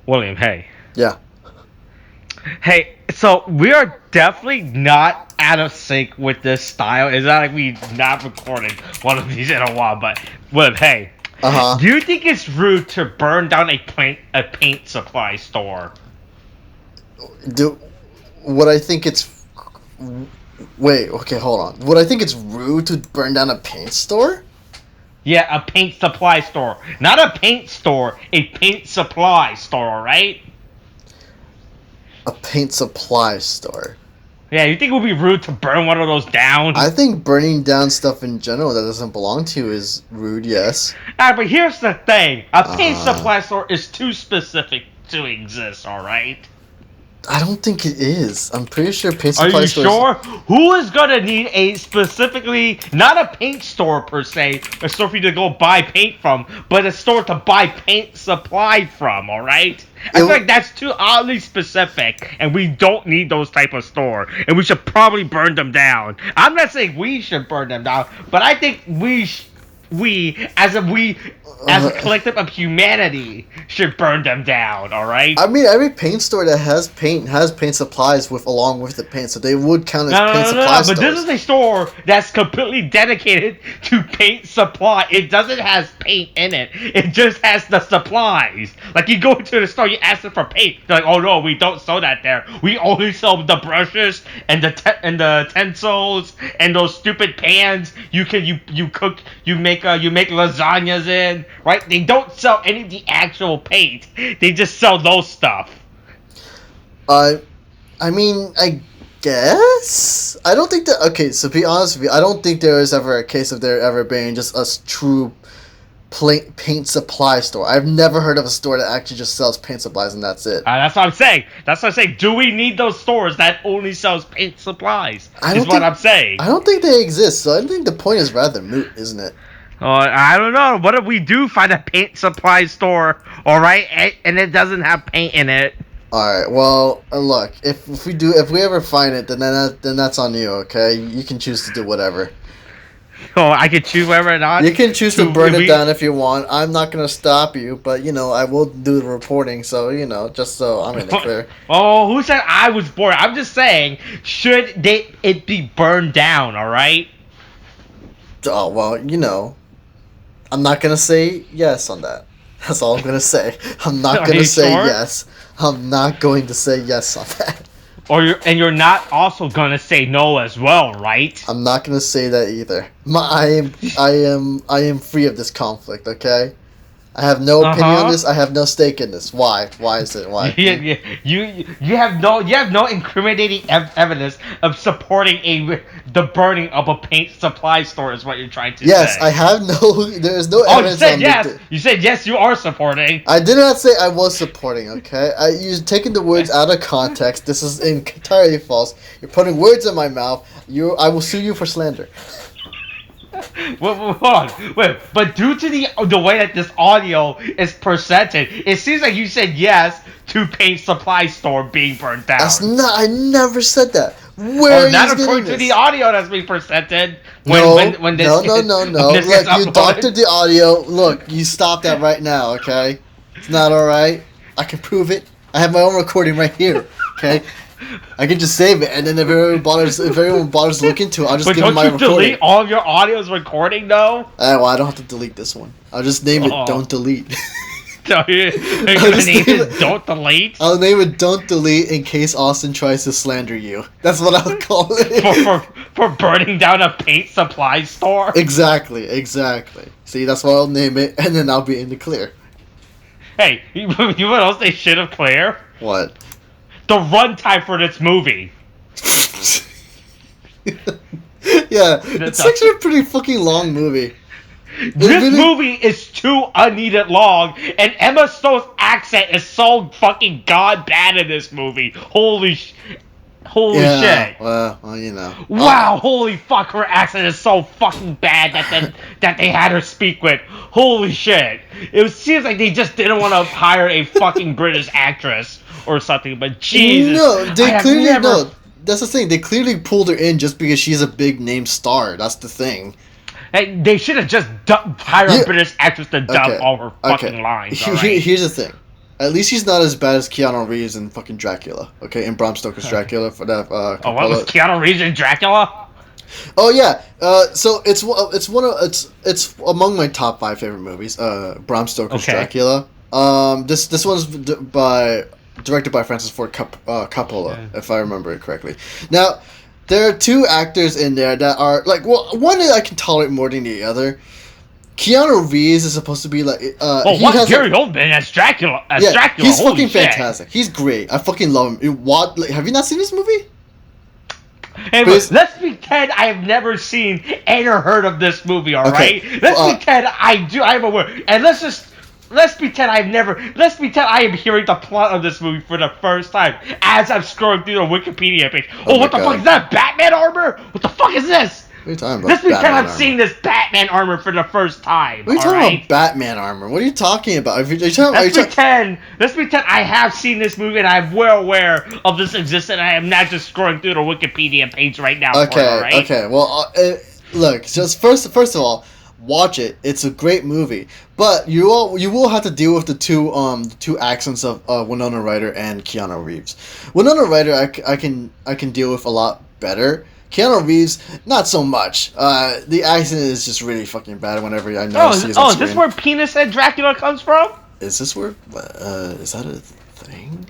William, hey. Yeah. Hey, so we are definitely not out of sync with this style. It's not like we not recorded one of these in a while, but William, hey. Uh-huh. Do you think it's rude to burn down a paint supply store? Would I think it's... Wait, okay, hold on. Would I think it's rude to burn down a paint store? Yeah, a paint supply store. Not a paint store, a paint supply store, alright? A paint supply store. Yeah, you think it would be rude to burn one of those down? I think burning down stuff in general that doesn't belong to you is rude, yes. Alright, but here's the thing. A paint supply store is too specific to exist, alright? I don't think it is. I'm pretty sure paint supply stores... Are you sure? Who is gonna need a specifically, not a paint store per se, a store for you to go buy paint from, but a store to buy paint supply from, alright? I feel like that's too oddly specific, and we don't need those type of store, and we should probably burn them down. I'm not saying we should burn them down, but I think as a collective of humanity should burn them down, alright? I mean, every paint store that has paint supplies along with the paint, so they would count as paint supply stores. But this is a store that's completely dedicated to paint supply. It doesn't have paint in it. It just has the supplies. Like, you go to the store, you ask them for paint. They're like, oh no, we don't sell that there. We only sell the brushes and the utensils and those stupid pans. You make lasagnas in, right? They don't sell any of the actual paint. They just sell those stuff. I mean, I guess I don't think that. Okay, so to be honest with you, I don't think there is ever a case of there ever being just a true paint supply store. I've never heard of a store that actually just sells paint supplies and that's it. That's what I'm saying. Do we need those stores that only sells paint supplies? I'm saying. I don't think they exist, so I think the point is rather moot, isn't it? I don't know. What if we do find a paint supply store, alright, and it doesn't have paint in it? Alright, well, look, if we ever find it, then that's on you, okay? You can choose to do whatever. Oh, I can choose whether or not? You can choose to burn it down if you want. I'm not going to stop you, but, I will do the reporting, so, just so I'm in the clear. Oh, who said I was bored? I'm just saying, should it be burned down, alright? Oh, well, I'm not going to say yes on that. That's all I'm going to say. I'm not going to say yes. I'm not going to say yes on that. You're not also going to say no as well, right? I'm not going to say that either. I am free of this conflict, okay? I have no opinion on this. I have no stake in this. Why? Why is it? Why? You have no incriminating evidence of supporting the burning of a paint supply store is what you're trying to say. Yes, I have no. There is no evidence. You said yes. You said yes. You are supporting. I did not say I was supporting. Okay, you're taking the words out of context. This is entirely false. You're putting words in my mouth. I will sue you for slander. Hold on. Wait, but due to the way that this audio is presented, it seems like you said yes to paint supply store being burnt down. I never said that. Where are you not according to the audio that's being presented. No. Look, you doctored the audio. Look, you stop that right now, okay? It's not alright. I can prove it. I have my own recording right here, okay? I can just save it, and then if everyone bothers to look into it, I'll just give them my recording. But don't you delete all of your audio's recording, though? Well, I don't have to delete this one. I'll just name it Don't Delete. So you're gonna name it Don't Delete? I'll name it Don't Delete in case Austin tries to slander you. That's what I'll call it. For burning down a paint supply store? Exactly. See, that's what I'll name it, and then I'll be in the clear. Hey, you know what else they should have clear? What? The runtime for this movie. Yeah, it's actually a pretty fucking long movie. This movie is too unneeded long, and Emma Stone's accent is so fucking god bad in this movie. Holy shit. Well, Wow, holy fuck, her accent is so fucking bad that they had her speak with. Holy shit. It seems like they just didn't want to hire a fucking British actress or something, but Jesus. No, they clearly no. That's the thing. They clearly pulled her in just because she's a big name star. That's the thing. Hey, they should have just hired a British actress to dub all her fucking lines. Here's the thing. At least he's not as bad as Keanu Reeves in fucking Dracula. Okay, in Bram Stoker's Dracula for that. Oh, what was Keanu Reeves in Dracula? Oh yeah. So it's it's among my top 5 favorite movies. Bram Stoker's Dracula. This one's directed by Francis Ford Coppola, if I remember it correctly. Now, there are 2 actors in there that are like, well, one I can tolerate more than the other. Keanu Reeves is supposed to be like. Gary Oldman as Dracula? Dracula, he's fucking fantastic. He's great. I fucking love him. Have you not seen this movie? Hey, look, let's pretend I have never seen and or heard of this movie. All right. Let's pretend I do. I have a word, and let's pretend Let's pretend I am hearing the plot of this movie for the first time as I'm scrolling through the Wikipedia page. Oh, what the fuck is that? Batman armor? What the fuck is this? What are you talking about? Let's pretend I'm seeing this Batman armor for the first time. What are you talking about? Batman armor? What are you talking about? Let's pretend I have seen this movie and I'm well aware of this existence. I am not just scrolling through the Wikipedia page right now. Okay. Well, look. Just first of all, watch it. It's a great movie, but you will have to deal with the two accents of Winona Ryder and Keanu Reeves. Winona Ryder, I can deal with a lot better. Keanu Reeves, not so much. The accent is just really fucking bad whenever I notice he's on screen. Is this where Penis Head Dracula comes from? Is this where? Is that a thing?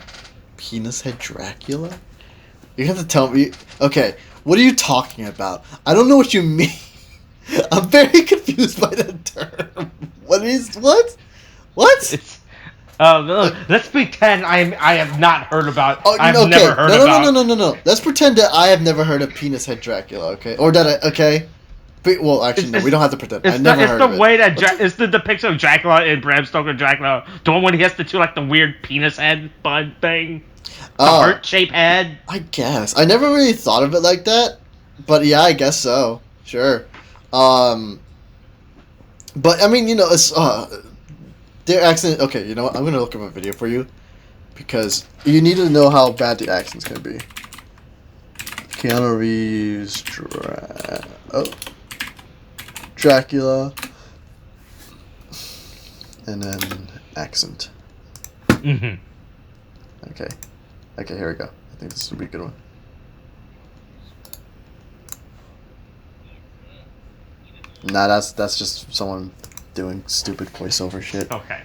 Penis Head Dracula? You have to tell me. Okay, what are you talking about? I don't know what you mean. I'm very confused by that term. What? Let's pretend I have not heard about. Never heard about. No. Let's pretend that I have never heard of Penis Head Dracula. Okay, or that Well, actually, no. We don't have to pretend. I never heard of it. It's the way that it's the depiction of Dracula in Bram Stoker Dracula. The one when he has to do like the weird penis head bud thing, the heart-shaped head. I guess I never really thought of it like that, but yeah, I guess so. Sure. But I mean, it's their accent. Okay, you know what? I'm gonna look up a video for you because you need to know how bad the accent's gonna be. Keanu Reeves, Dracula, and then accent. Mhm. Okay, here we go. I think this will be a good one. Nah, that's just someone doing stupid voiceover shit. Okay.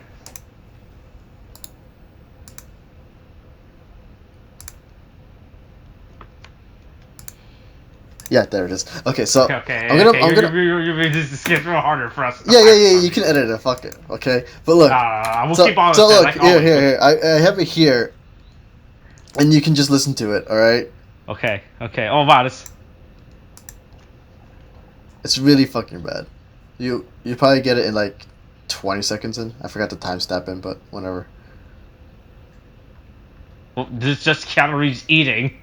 Yeah, there it is. Okay, so okay. I'm gonna this gets real harder for us. Yeah. You can edit it. Fuck it. Okay, but look. We'll keep on. So look, here. I have it here, and you can just listen to it. All right. Okay. Oh wow, it's really fucking bad. You probably get it in like 20 seconds in. I forgot to timestamp in, but whatever. Well, this is just Keanu Reeves eating.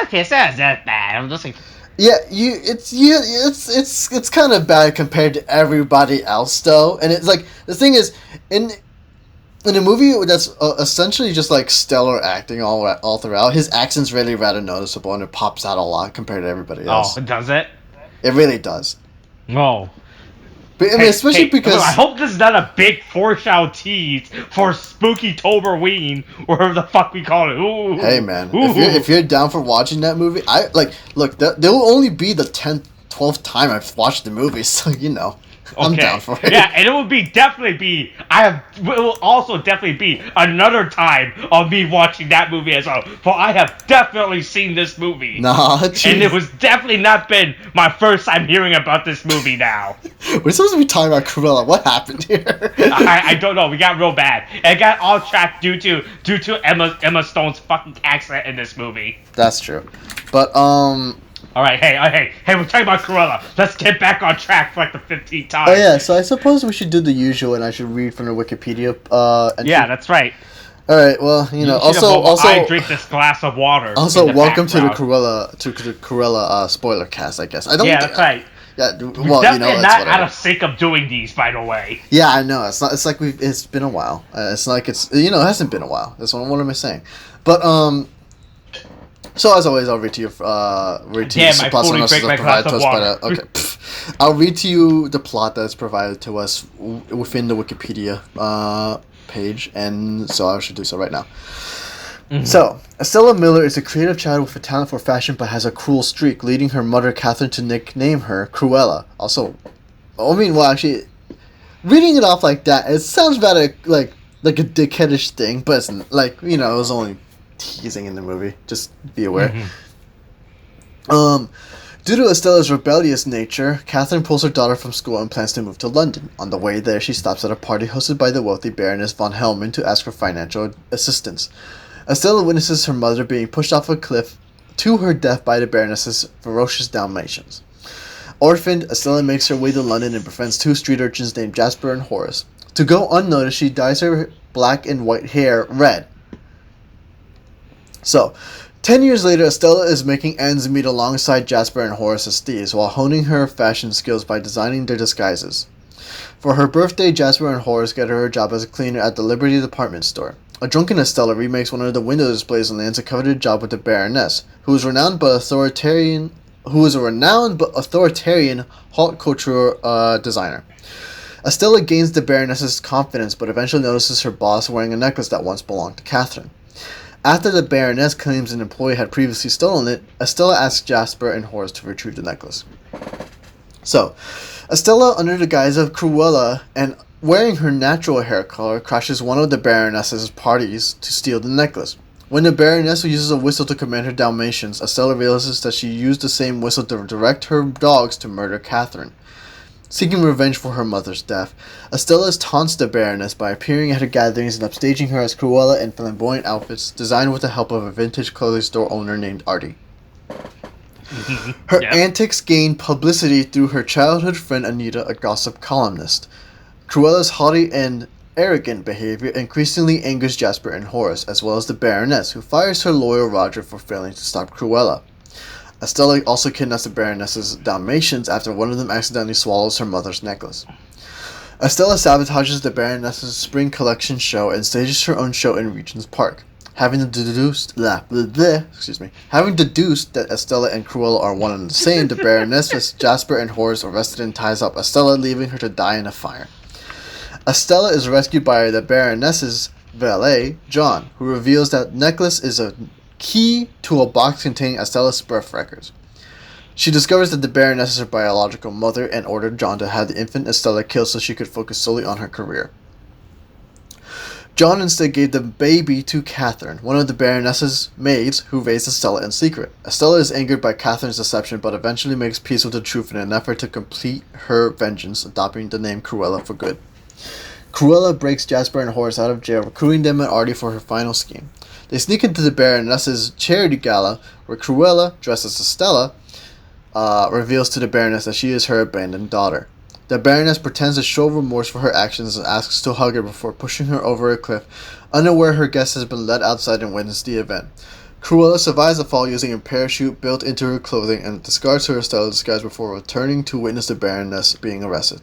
Okay, so that's that bad. I'm just like. Yeah, it's kind of bad compared to everybody else though, and it's like the thing is in a movie that's essentially just like stellar acting all throughout, his accent's really rather noticeable and it pops out a lot compared to everybody else. Oh, does it? It really does. No. But I mean, especially because I hope this is not a big foreshadow tease for Spooky Toberween, or whatever the fuck we call it. Ooh. Hey man, if you're down for watching that movie, look. There will only be the 10th, 12th time I've watched the movie, so I'm down for it. Yeah, and it will definitely be another time of me watching that movie as well. For I have definitely seen this movie. Nah, geez. And it was definitely not been my first time hearing about this movie now. We're supposed to be talking about Cruella. What happened here? I don't know. We got real bad. It got off track due to Emma Stone's fucking accent in this movie. That's true. But All right, hey, we're talking about Cruella. Let's get back on track for like the 15th time. Oh yeah, so I suppose we should do the usual, and I should read from the Wikipedia. Yeah, that's right. All right, well, also, I drink this glass of water. Also, welcome to the Cruella spoiler cast. I guess I don't. Yeah, that's right. Yeah, well, definitely not out of sync of doing these, by the way. Yeah, I know. It's not. It's like it's been a while. It's like it hasn't been a while. That's what am I saying? But So as always, I'll read to you. Read to you. Damn, I fully break my glass of water. Okay. I'll read to you the plot that's provided to us within the Wikipedia page, and so I should do so right now. Mm-hmm. So, Estella Miller is a creative child with a talent for fashion but has a cruel streak, leading her mother Catherine to nickname her Cruella. Also, actually, reading it off like that, it sounds about like a dickheadish thing, but it's like, it was only teasing in the movie. Just be aware. Mm-hmm. Due to Estella's rebellious nature, Catherine pulls her daughter from school and plans to move to London. On the way there, she stops at a party hosted by the wealthy Baroness von Helman to ask for financial assistance. Estella witnesses her mother being pushed off a cliff to her death by the Baroness's ferocious Dalmatians. Orphaned, Estella makes her way to London and befriends two street urchins named Jasper and Horace. To go unnoticed, she dyes her black and white hair red. So, 10 years later, Estella is making ends meet alongside Jasper and Horace as thieves while honing her fashion skills by designing their disguises. For her birthday, Jasper and Horace get her a job as a cleaner at the Liberty department store. A drunken Estella remakes one of the window displays and lands a coveted job with the Baroness, who is a renowned but authoritarian haute couture designer. Estella gains the Baroness's confidence, but eventually notices her boss wearing a necklace that once belonged to Catherine. After the Baroness claims an employee had previously stolen it, Estella asks Jasper and Horace to retrieve the necklace. So, Estella, under the guise of Cruella and wearing her natural hair color, crashes one of the Baroness's parties to steal the necklace. When the Baroness uses a whistle to command her Dalmatians, Estella realizes that she used the same whistle to direct her dogs to murder Catherine. Seeking revenge for her mother's death, Estella taunts the Baroness by appearing at her gatherings and upstaging her as Cruella in flamboyant outfits designed with the help of a vintage clothing store owner named Artie. Her antics gain publicity through her childhood friend Anita, a gossip columnist. Cruella's haughty and arrogant behavior increasingly angers Jasper and Horace, as well as the Baroness, who fires her loyal Roger for failing to stop Cruella. Estella also kidnaps the Baroness's Dalmatians after one of them accidentally swallows her mother's necklace. Estella sabotages the Baroness's spring collection show and stages her own show in Regent's Park. Having deduced that Estella and Cruella are one and the same, the Baroness has Jasper and Horace arrested and ties up Estella, leaving her to die in a fire. Estella is rescued by the Baroness's valet, John, who reveals that necklace is a key to a box containing Estella's birth records. She discovers that the Baroness is her biological mother and ordered John to have the infant Estella killed so she could focus solely on her career. John instead gave the baby to Catherine, one of the Baroness's maids, who raised Estella in secret. Estella is angered by Catherine's deception, but eventually makes peace with the truth in an effort to complete her vengeance, adopting the name Cruella for good. Cruella breaks Jasper and Horace out of jail, recruiting them and Artie for her final scheme. They sneak into the Baroness's charity gala, where Cruella, dressed as Estella, reveals to the Baroness that she is her abandoned daughter. The Baroness pretends to show remorse for her actions and asks to hug her before pushing her over a cliff, unaware her guest has been led outside and witnessed the event. Cruella survives the fall using a parachute built into her clothing and discards her Estella disguise before returning to witness the Baroness being arrested.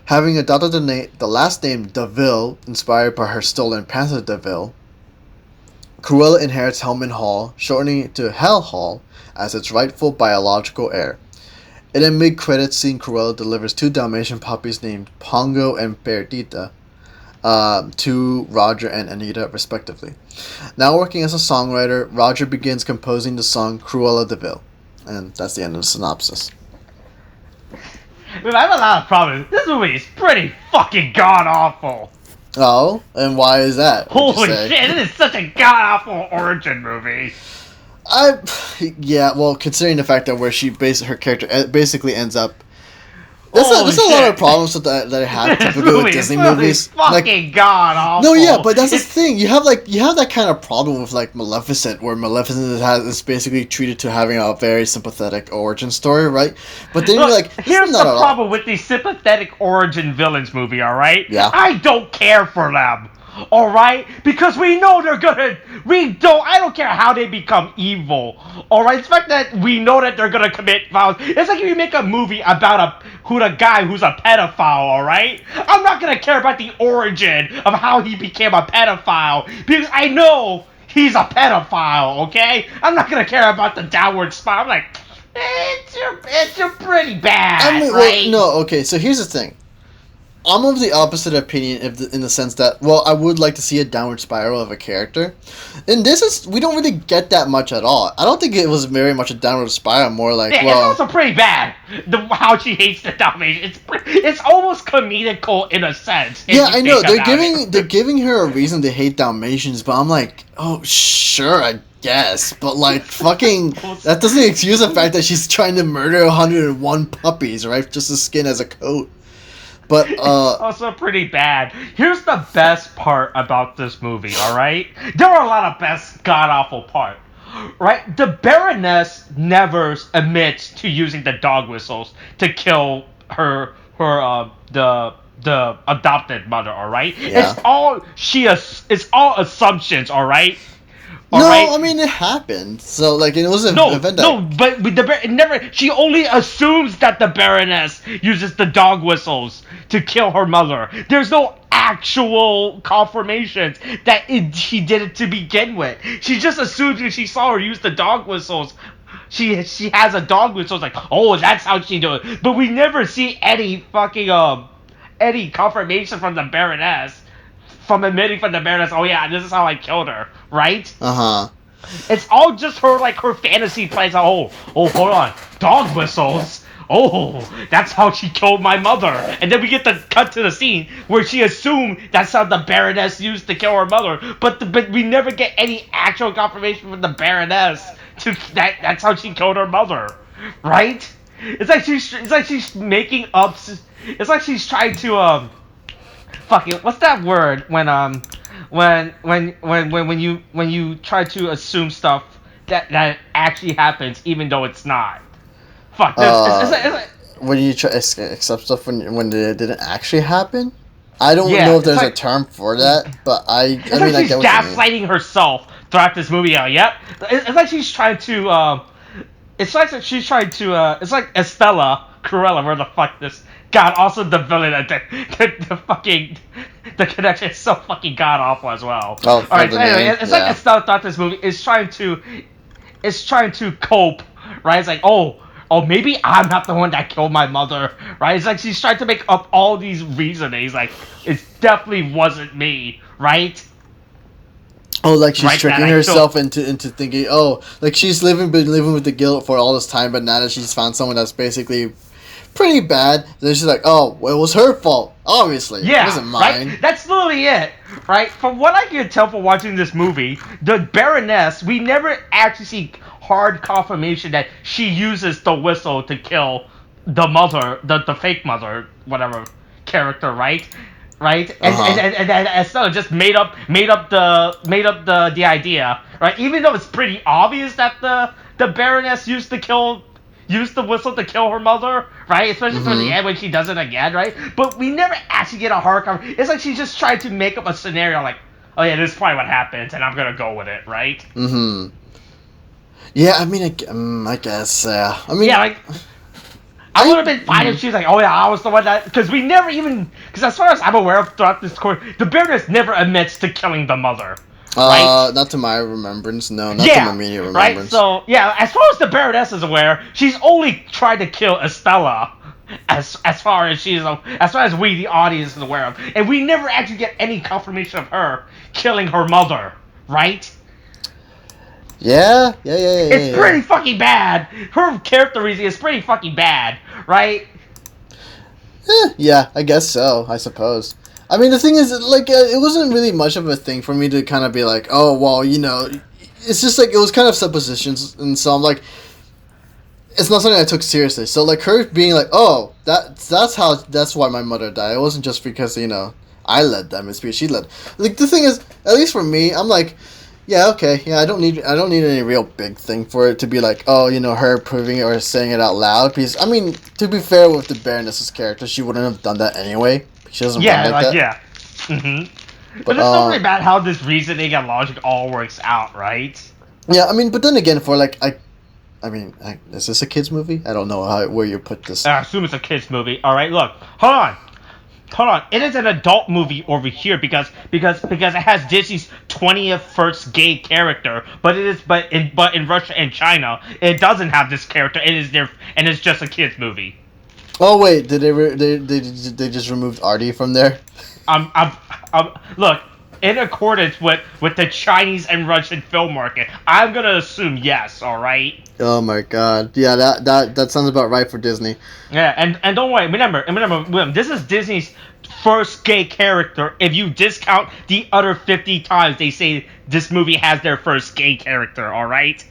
Having adopted the last name DeVille, inspired by her stolen Panther DeVille, Cruella inherits Helman Hall, shortening it to Hell Hall, as its rightful biological heir. In a mid-credits scene, Cruella delivers two Dalmatian puppies named Pongo and Perdita to Roger and Anita, respectively. Now working as a songwriter, Roger begins composing the song Cruella DeVille. And that's the end of the synopsis. I have a lot of problems. This movie is pretty fucking god-awful. Oh? And why is that? Holy shit, this is such a god-awful origin movie. Yeah, well, considering the fact that where her character basically ends up, there's a lot of problems with that I have typically with Disney movies. Fucking god awful. No, yeah, but that's the thing. You have that kind of problem with like Maleficent, where Maleficent is basically treated to having a very sympathetic origin story, right? But then you're like, here's the problem with these sympathetic origin villains movie. All right, yeah, I don't care for them. All right, because we know they're gonna. I don't care how they become evil. All right, it's the fact that we know that they're gonna commit violence. It's like if you make a movie about a guy who's a pedophile. All right, I'm not gonna care about the origin of how he became a pedophile because I know he's a pedophile. Okay, I'm not gonna care about the downward spiral. I'm like, It's pretty bad, I mean, right? well, no, okay. So here's the thing. I'm of the opposite opinion in the sense that, well, I would like to see a downward spiral of a character. And we don't really get that much at all. I don't think it was very much a downward spiral, more like, Yeah, well... it's also pretty bad. How she hates the Dalmatian. It's almost comedical in a sense. Yeah, I know. They're giving her a reason to hate Dalmatians, but I'm like, oh, sure, I guess. But, like, fucking... that doesn't excuse the fact that she's trying to murder 101 puppies, right? Just to skin as a coat. But, It's also pretty bad. Here's the best part about this movie, alright? There are a lot of best god-awful part. Right? The Baroness never admits to using the dog whistles to kill her the adopted mother, alright? Yeah. It's all assumptions, alright? no, I mean, it happened. So, like, it was an event that... No, but it never... She only assumes that the Baroness uses the dog whistles to kill her mother. There's no actual confirmations that she did it to begin with. She just assumes when she saw her use the dog whistles, she has a dog whistle. It's like, oh, that's how she do it. But we never see any fucking any confirmation from the Baroness, from admitting from the Baroness, oh yeah, this is how I killed her, right? Uh-huh. It's all just her fantasy plays. Oh, hold on, dog whistles. Oh, that's how she killed my mother. And then we get the cut to the scene where she assumed that's how the Baroness used to kill her mother. But we never get any actual confirmation from the Baroness that's how she killed her mother, right? It's like she's making up. It's like she's trying to fucking, what's that word when you try to assume stuff that actually happens even though it's not. Fuck. When you try accept stuff when it didn't actually happen. I don't know if there's a term for that, but I get what you mean. She's gaslighting herself throughout this movie. Yep. It's like she's trying to. It's like It's like Estella Cruella. Where the fuck this? God, also the villain. The fucking. The connection is so fucking god awful as well. Oh, alright. So anyway, it's like Estella thought this movie is trying to cope. Right. It's like, oh, maybe I'm not the one that killed my mother, right? It's like she's trying to make up all these reasonings, like, it definitely wasn't me, right? Oh, like she's tricking herself into thinking, oh, like she's been living with the guilt for all this time, but now that she's found someone that's basically pretty bad, then she's like, oh, well, it was her fault, obviously. Yeah, it wasn't mine. Right? That's literally it, right? From what I can tell from watching this movie, the Baroness, we never actually see hard confirmation that she uses the whistle to kill the mother, the fake mother, whatever character, right? And Estella just made up the idea, right? Even though it's pretty obvious that the Baroness used the whistle to kill her mother, right? Especially towards the end when she does it again, right? But we never actually get a hard confirmation. It's like she's just trying to make up a scenario, like, oh yeah, this is probably what happens, and I'm gonna go with it, right? Mm-hmm. Yeah, I mean, I guess, yeah. I mean, yeah, like, I would have been fine if she was like, oh yeah, I was the one that, because we never even, because as far as I'm aware of throughout this course, the Baroness never admits to killing the mother, right? Not to my remembrance, no, not to my immediate remembrance. Right, so, yeah, as far as the Baroness is aware, she's only tried to kill Estella, as far as we, the audience, is aware of, and we never actually get any confirmation of her killing her mother, right? Yeah. It's pretty fucking bad. Her character reason is pretty fucking bad, right? Yeah, I guess so, I suppose. I mean, the thing is, like, it wasn't really much of a thing for me to kind of be like, oh, well, you know, it's just like, it was kind of suppositions, and so I'm like, it's not something I took seriously. So, like, her being like, oh, that's why my mother died. It wasn't just because, you know, I led them, it's because she led. Like, the thing is, at least for me, I'm like, yeah, okay, yeah, I don't need any real big thing for it to be like, oh, you know, her proving it or saying it out loud. Because, I mean, to be fair with the Baroness's character, she wouldn't have done that anyway. She doesn't run like that. Yeah. But it's not really about how this reasoning and logic all works out, right? Yeah, I mean, but then again, for like, is this a kids movie? I don't know where you put this. I assume it's a kids movie. All right, look, hold on. hold on. It is an adult movie over here because it has Disney's 20th first gay character, but in Russia and China it doesn't have this character. It's just a kids movie. Oh wait, did they just removed Artie from there? Look, in accordance with the Chinese and Russian film market, I'm gonna assume yes. All right. Oh my god, yeah, that sounds about right for Disney. Yeah, and don't worry. Remember, William, this is Disney's first gay character. If you discount the other 50 times they say this movie has their first gay character, all right?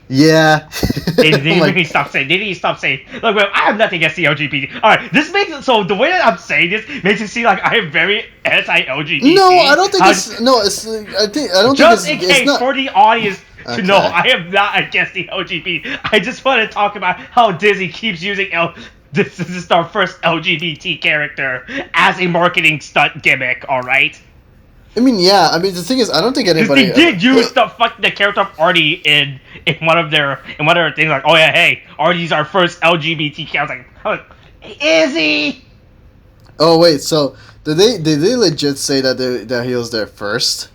Yeah. They need to stop saying. They need to stop saying. Look, well, I have nothing against the LGBT. All right, this makes it so. The way that I'm saying this makes it seem like I am very anti-LGBT. No, I don't think it's. No, it's. I don't just think in it's case not. For the audience to Okay. know, I am not against the LGBT. I just want to talk about how Disney keeps using this is our first LGBT character as a marketing stunt gimmick. All right. I mean, yeah. I mean, the thing is, I don't think anybody. They did use the character of Artie in one of their things, like, oh yeah, hey, Artie's our first LGBT character. I was like, is he? Oh wait, so did they legit say that he was there first?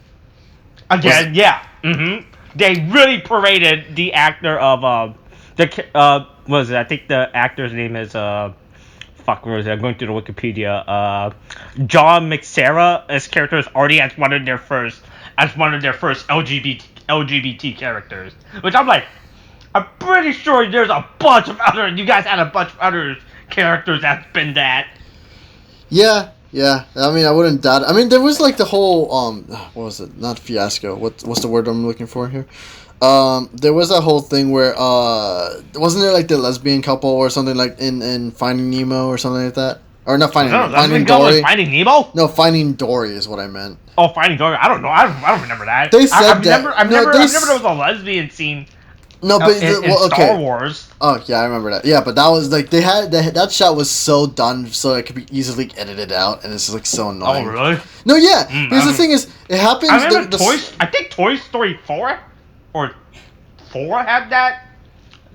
Again, yeah. Mm-hmm. They really paraded the actor of what was it? I think the actor's name is fuck, where is it? I'm going through the Wikipedia. John McSarah as character is already as one of their first LGBT characters. Which I'm like, I'm pretty sure there's a bunch of other. You guys had a bunch of other characters that's been that. Yeah. I mean, I wouldn't doubt it. I mean, there was like the whole what was it? Not fiasco. What's the word I'm looking for here? There was that whole thing where wasn't there like the lesbian couple or something like in Finding Nemo or something like that? Or not Finding Nemo, Finding Dory. Finding Nemo? No, Finding Dory is what I meant. Oh, Finding Dory. I don't know. I don't remember that. They said I've that. never there was a lesbian scene. No, but in Star Wars. Oh yeah, I remember that. Yeah, but that was like they had that shot was so done so it could be easily edited out, and it's like so annoying. Oh really? No, yeah. Because the thing is, it happens. I remember I think Toy Story 4 or 4 had that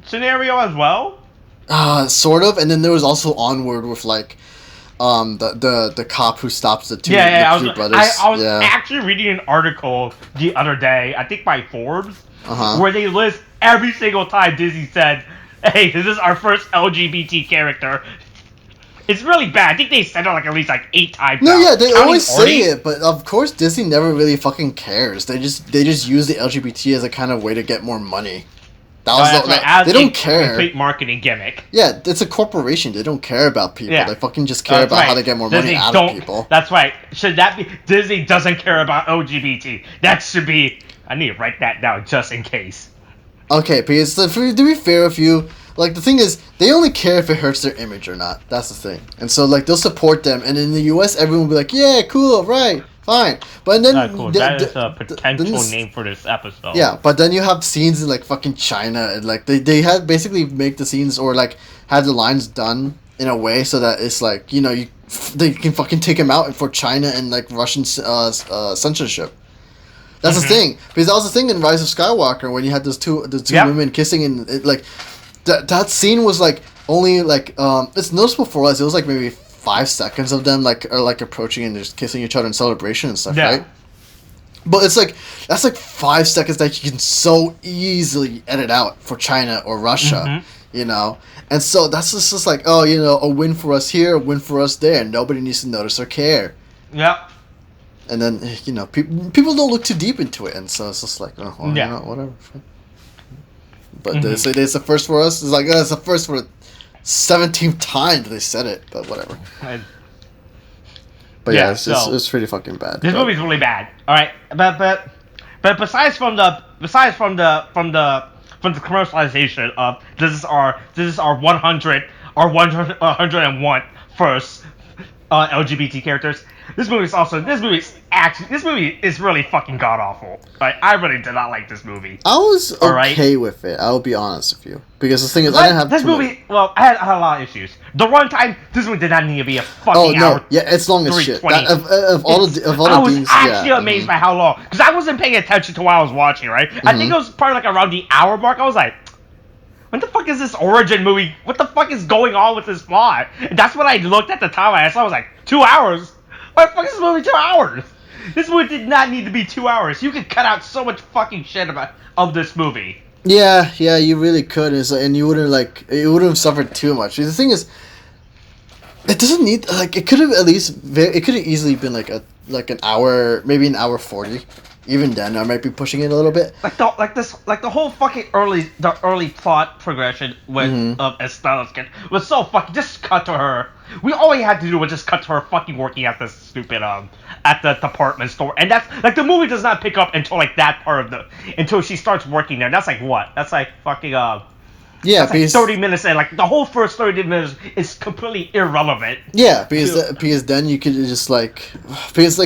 scenario as well. Sort of, and then there was also Onward with like, the cop who stops the two brothers. I was actually reading an article the other day, I think by Forbes, where they list every single time Disney said, "Hey, this is our first LGBT character." It's really bad. I think they said it like at least like 8 times. No, now. yeah, they always say it, but of course Disney never really fucking cares. They just use the LGBT as a kind of way to get more money. They don't care. Complete marketing gimmick. Yeah, it's a corporation. They don't care about people. Yeah. They fucking just care about how to get more money out of people. That's right. Should that be Disney doesn't care about LGBT? That should be. I need to write that down just in case. Okay, because to be fair with you, like the thing is, they only care if it hurts their image or not. That's the thing. And so like they'll support them, and in the U.S. everyone will be like, yeah, cool, right. Fine, but then cool. That is a potential name for this episode. Yeah, but then you have scenes in like fucking China, and like they had basically make the scenes or like have the lines done in a way so that it's like they can fucking take him out for China and like Russian censorship. That's the thing, because that was the thing in Rise of Skywalker when you had the two women kissing, and it, like that scene was like only like it's noticeable for us. It was like maybe 5 seconds of them like approaching and just kissing each other in celebration and stuff, right? But it's like that's like 5 seconds that you can so easily edit out for China or Russia, and so that's just like a win for us here, a win for us there. Nobody needs to notice or care. Yep. And then people don't look too deep into it, and so it's just like whatever. But they say it's the first for us. It's like it's the first for 17th time that they said it, but whatever. But yeah, it's pretty fucking bad. This movie's really bad. All right, but besides from the commercialization of this is our 101 first LGBT characters. This movie is really fucking god awful. Like, I really did not like this movie. I was okay with it. I'll be honest with you, because the thing is, I didn't have this movie. Well, I had a lot of issues. The runtime, this movie did not need to be a fucking hour. Yeah, it's long as shit. Of all the I was actually amazed by how long, because I wasn't paying attention to what I was watching. Right, I think it was probably like around the hour mark. I was like, What the fuck is this origin movie? What the fuck is going on with this plot? And that's what I looked at the time. I saw. I was like, 2 hours. Why the fuck is this movie 2 hours? This movie did not need to be 2 hours. You could cut out so much fucking shit of this movie. Yeah, you really could, and you wouldn't it wouldn't have suffered too much. The thing is, it doesn't need it could have at least it could have easily been an hour, maybe an hour 40. Even then, I might be pushing it a little bit. The whole fucking early plot progression of Estella's kid was so fucking. Just cut to her. We all we had to do was just cut to her fucking working at this stupid at the department store, and that's the movie does not pick up until that part of until she starts working there. That's what? That's fucking yeah, that's 30 minutes in. The whole first 30 minutes is completely irrelevant. Yeah, because then you could just because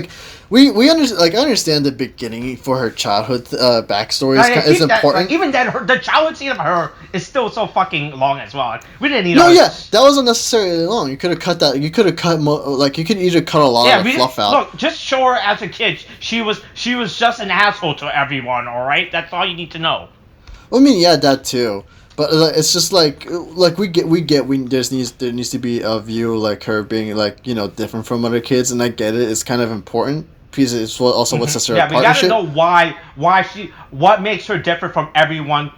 we understand I understand the beginning for her childhood backstory is important. Even then, the childhood scene of her is still so fucking long as well. We didn't need. That wasn't necessarily long. You could have cut that. You could have cut you could either cut a lot of the fluff out. Look, just show her as a kid. She was just an asshole to everyone. All right, that's all you need to know. I mean, yeah, that too. But it's just there needs to be a view her being different from other kids, and I get it. It's kind of important because it's also what sets her apart. Yeah, we gotta know what makes her different from everyone.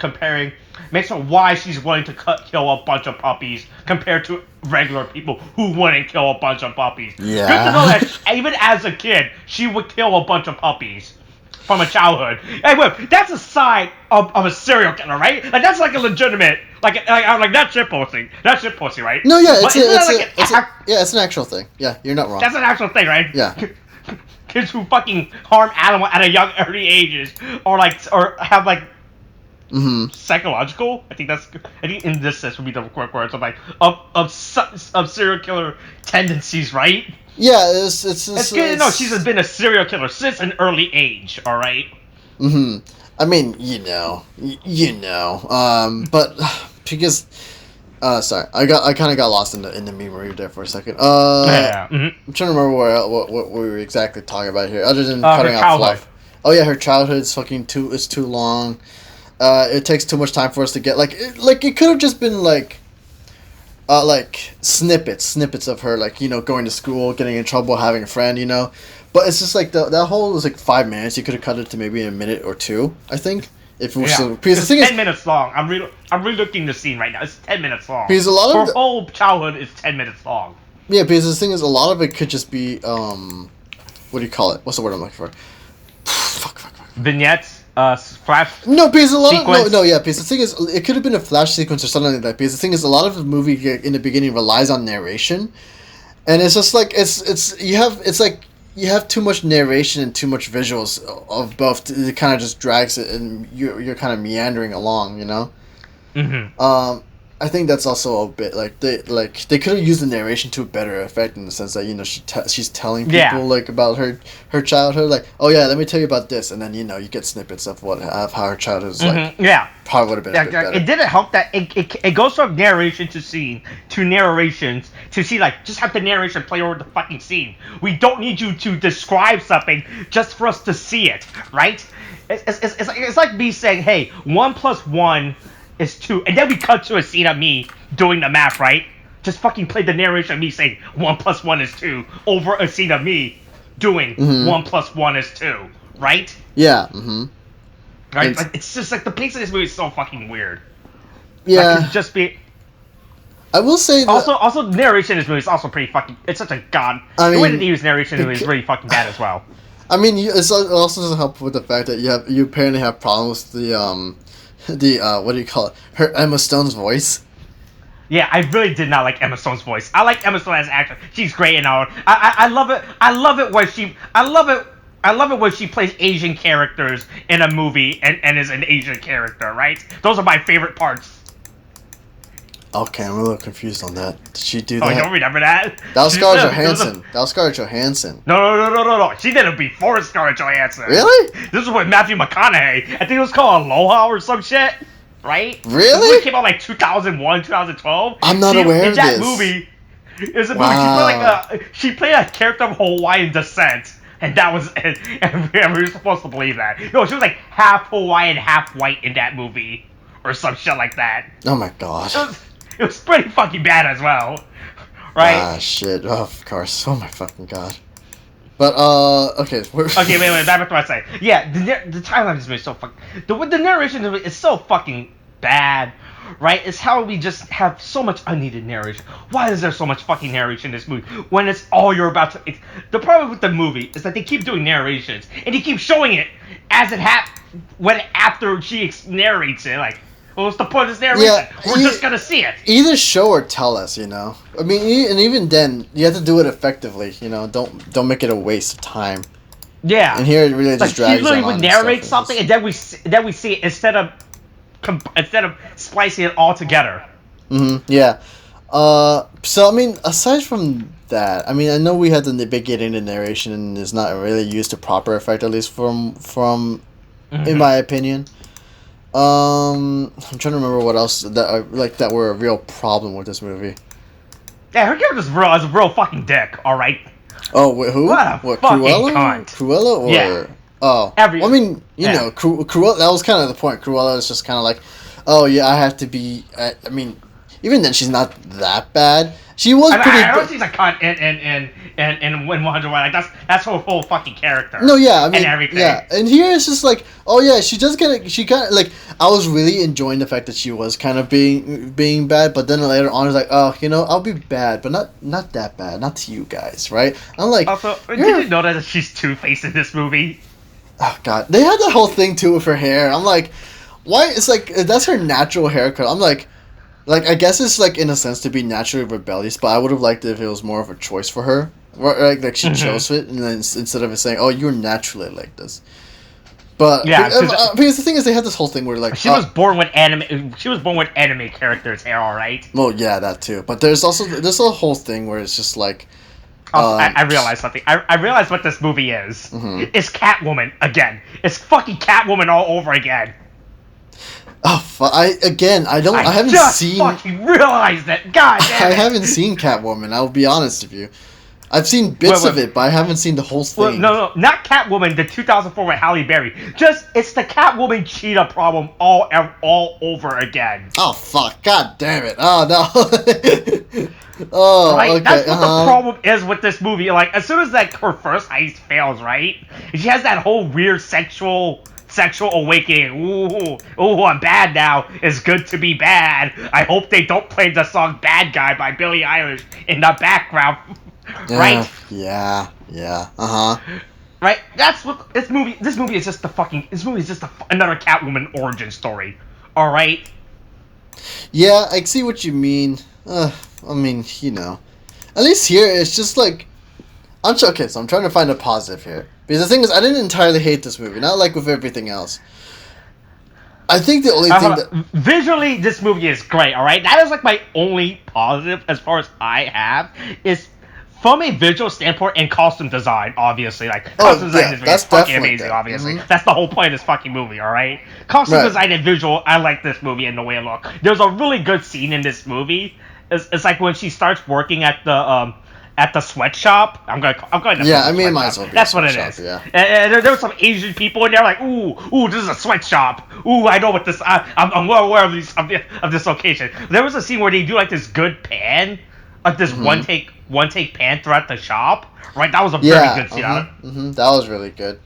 Makes her why she's willing to kill a bunch of puppies compared to regular people who wouldn't kill a bunch of puppies. Yeah. Good to know that even as a kid, she would kill a bunch of puppies. From a childhood. Hey, look, that's a sign of a serial killer, right? That's a legitimate, that's shit posting. That's shit posting, right? No, yeah, it's an actual thing. Yeah, you're not wrong. That's an actual thing, right? Yeah. Kids who fucking harm animals at a early ages, or have psychological. I think in this sense would be the correct words of serial killer tendencies, right? Yeah, it's good to know she's been a serial killer since an early age. All right. I mean, but because, sorry, I kind of got lost in the memory there for a second. Yeah. I'm trying to remember what we were exactly talking about here, other than cutting out fluff. Oh yeah, her childhood is too long. It takes too much time for us to get it could have just been snippets of her going to school, getting in trouble, having a friend, but it's just that whole was 5 minutes. You could have cut it to maybe a minute or two, I think, if it was because the thing 10 minutes long. I'm relooking the scene right now. It's 10 minutes long. Because a lot of her whole childhood is 10 minutes long. Yeah, because the thing is, a lot of it could just be what do you call it? What's the word I'm looking for? Fuck. Vignettes. Flash. No, because a lot sequence. of because the thing is, it could have been a flash sequence or something like that. Because the thing is, a lot of the movie in the beginning relies on narration, and it's just you have too much narration and too much visuals of both. It kind of just drags it, and you're kind of meandering along, I think that's also a bit they could have used the narration to a better effect in the sense that she's telling people about her childhood, oh yeah, let me tell you about this, and then you get snippets of how her childhood is probably would have been a bit better. It didn't help that it goes from narration to narrations to see just have the narration play over the fucking scene. We don't need you to describe something just for us to see it, right? It's like me saying, hey, 1 + 1 is 2, and then we cut to a scene of me doing the math, right? Just fucking play the narration of me saying 1 + 1 is 2 over a scene of me doing 1 + 1 is 2, right? Yeah. Right? It's just the pace of this movie is so fucking weird. Yeah. It could just be. I will say that also narration in this movie is also pretty fucking. It's such a the way that they use narration in this movie is really fucking bad as well. I mean, it also doesn't help with the fact that you apparently have problems with the what do you call it? Her Emma Stone's voice. Yeah, I really did not like Emma Stone's voice. I like Emma Stone as an actress. She's great and all. I love it. I love it when she plays Asian characters in a movie and is an Asian character, right? Those are my favorite parts. Okay, I'm a little confused on that. Did she do that? Oh, you don't remember that? That was Scarlett Johansson. That was Scarlett Johansson. No. She did it before Scarlett Johansson. Really? This was with Matthew McConaughey. I think it was called Aloha or some shit. Right? Really? It came out 2001, 2012. I'm not aware of this. In that movie, it was a movie. She played a character of Hawaiian descent. And that was, and we were supposed to believe that. No, she was half Hawaiian, half white in that movie, or some shit like that. Oh my god. It was pretty fucking bad as well, right? Ah, shit. Oh, of course. Oh my fucking god. But, okay. Okay, wait, back to what I say. Yeah, the timeline is so fucking... The narration is so fucking bad, right? It's how we just have so much unneeded narration. Why is there so much fucking narration in this movie when it's all you're about to... The problem with the movie is that they keep doing narrations, and they keep showing it as it after she narrates it, like... Well, what's the point of this narration? Yeah, We're just gonna see it. Either show or tell us, you know. I mean, and even then, you have to do it effectively. You know, don't make it a waste of time. Yeah. And here it really just drags on. She literally would narrate something, and then we see it instead of splicing it all together. Yeah. So I mean, aside from that, I mean, I know we had the beginning the narration and is not really used to proper effect, at least from in my opinion. I'm trying to remember what else that were a real problem with this movie. Yeah, her character's a real fucking dick. All right. Oh, wait, who? What fucking Cruella? cunt. Cruella or yeah. Oh, I mean, you know, Cruella. That was kind of the point. Cruella is just kind of like, oh yeah, I have to be. I mean, even then, she's not that bad. She was pretty. I don't think she's a cunt in 101. Like that's her whole fucking character. No, yeah, I mean, and everything. Yeah, and here it's just like, oh yeah, she kind of like. I was really enjoying the fact that she was kind of being bad, but then later on, it's like, oh, you know, I'll be bad, but not that bad, not to you guys, right? I'm like, also, did you know that she's Two-Faced in this movie? Oh god, they had that whole thing too with her hair. I'm like, why? It's like that's her natural haircut. I'm like I guess it's like in a sense to be naturally rebellious, but I would have liked it if it was more of a choice for her, like she chose it, and then instead of it saying, "Oh, you're naturally like this." But yeah, because the thing is, they had this whole thing where like she was born with anime. She was born with anime characters' hair, all right. Well, yeah, that too. But there's also a whole thing where it's just like. I realized something. I realized what this movie is. It's Catwoman again. It's fucking Catwoman all over again. Oh, I haven't seen. Fucking realized it. God damn it. I haven't seen Catwoman. I'll be honest with you. I've seen bits of it, but I haven't seen the whole thing. Well, no, not Catwoman. The 2004 with Halle Berry. It's the Catwoman cheetah problem all over again. Oh fuck! God damn it! Oh no. Oh, right? Okay. That's what the problem is with this movie. Like, as soon as like her first heist fails, right? She has that whole weird sexual awakening. Ooh, I'm bad now. It's good to be bad. I hope they don't play the song "Bad Guy" by Billie Eilish in the background. Right? Yeah. Right? That's what this movie is just another Catwoman origin story. All right? Yeah, I see what you mean. I mean, you know, at least here it's just like okay. So I'm trying to find a positive here because the thing is, I didn't entirely hate this movie. Not like with everything else. I think the only thing that visually this movie is great. All right, that is like my only positive as far as I have is from a visual standpoint and costume design. Obviously, like costume design is fucking amazing. That. Obviously, that's the whole point of this fucking movie. All right, costume design and visual. I like this movie and the way it looks. There's a really good scene in this movie. It's like when she starts working at the sweatshop. I'm going to yeah, I mean, it might as well be that's what it is. Yeah. And there were some Asian people in there like, ooh, this is a sweatshop. Ooh, I know what this. I'm well aware of this location. There was a scene where they do like this good pan, like this one take pan throughout the shop. Right, that was a very good scene. That was really good.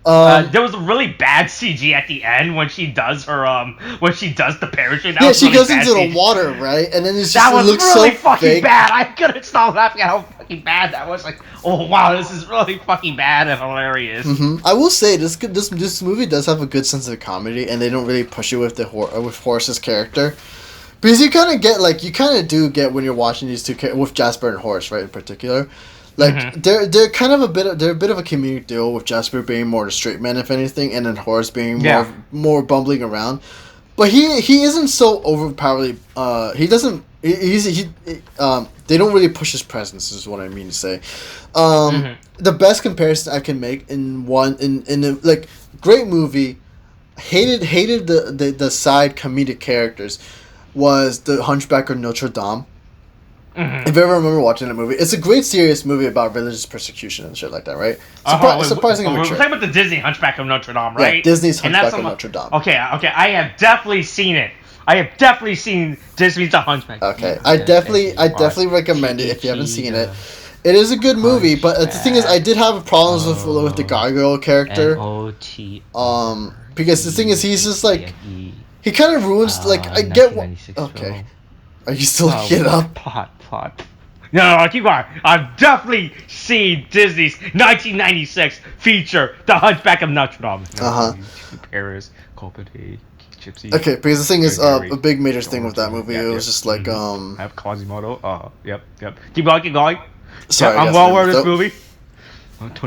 There was a really bad CG at the end when she does the parachute. That she goes into the water, right? And then it looks really so fucking fake. bad. I couldn't stop laughing at how fucking bad that was. Like, oh wow, this is really fucking bad and hilarious. I will say this movie does have a good sense of comedy, and they don't really push it with with Horace's character, because you kind of do get when you're watching these two with Jasper and Horace, right, in particular. Like they're a bit of a comedic duo, with Jasper being more the straight man, if anything, and then Horace being more bumbling around. But he isn't so overpoweringly. He doesn't. They don't really push his presence, is what I mean to say. The best comparison I can make in a like great movie, hated the side comedic characters, was the Hunchback of Notre Dame. If you ever remember watching that movie, it's a great serious movie about religious persecution and shit like that, right? Surprisingly mature. We're talking about the Disney Hunchback of Notre Dame, right? Yeah, Disney's Hunchback of Notre Dame. Okay, I have definitely seen it. I have definitely seen Disney's The Hunchback. Okay, I definitely recommend it if you haven't seen it. It is a good movie, but the thing is, I did have problems with the Gargoyle character. Because the thing is, he's just like he kind of ruins. Like I get what. Okay, are you still looking it up? Plot. No, keep going. I've definitely seen Disney's 1996 feature, The Hunchback of Notre Dame. Paris, Copenhagen, Gypsy. Okay, because the thing is, a big major thing with that movie, it was just like I have Quasimodo. Yep. Keep going. Sorry, I'm well aware of this movie.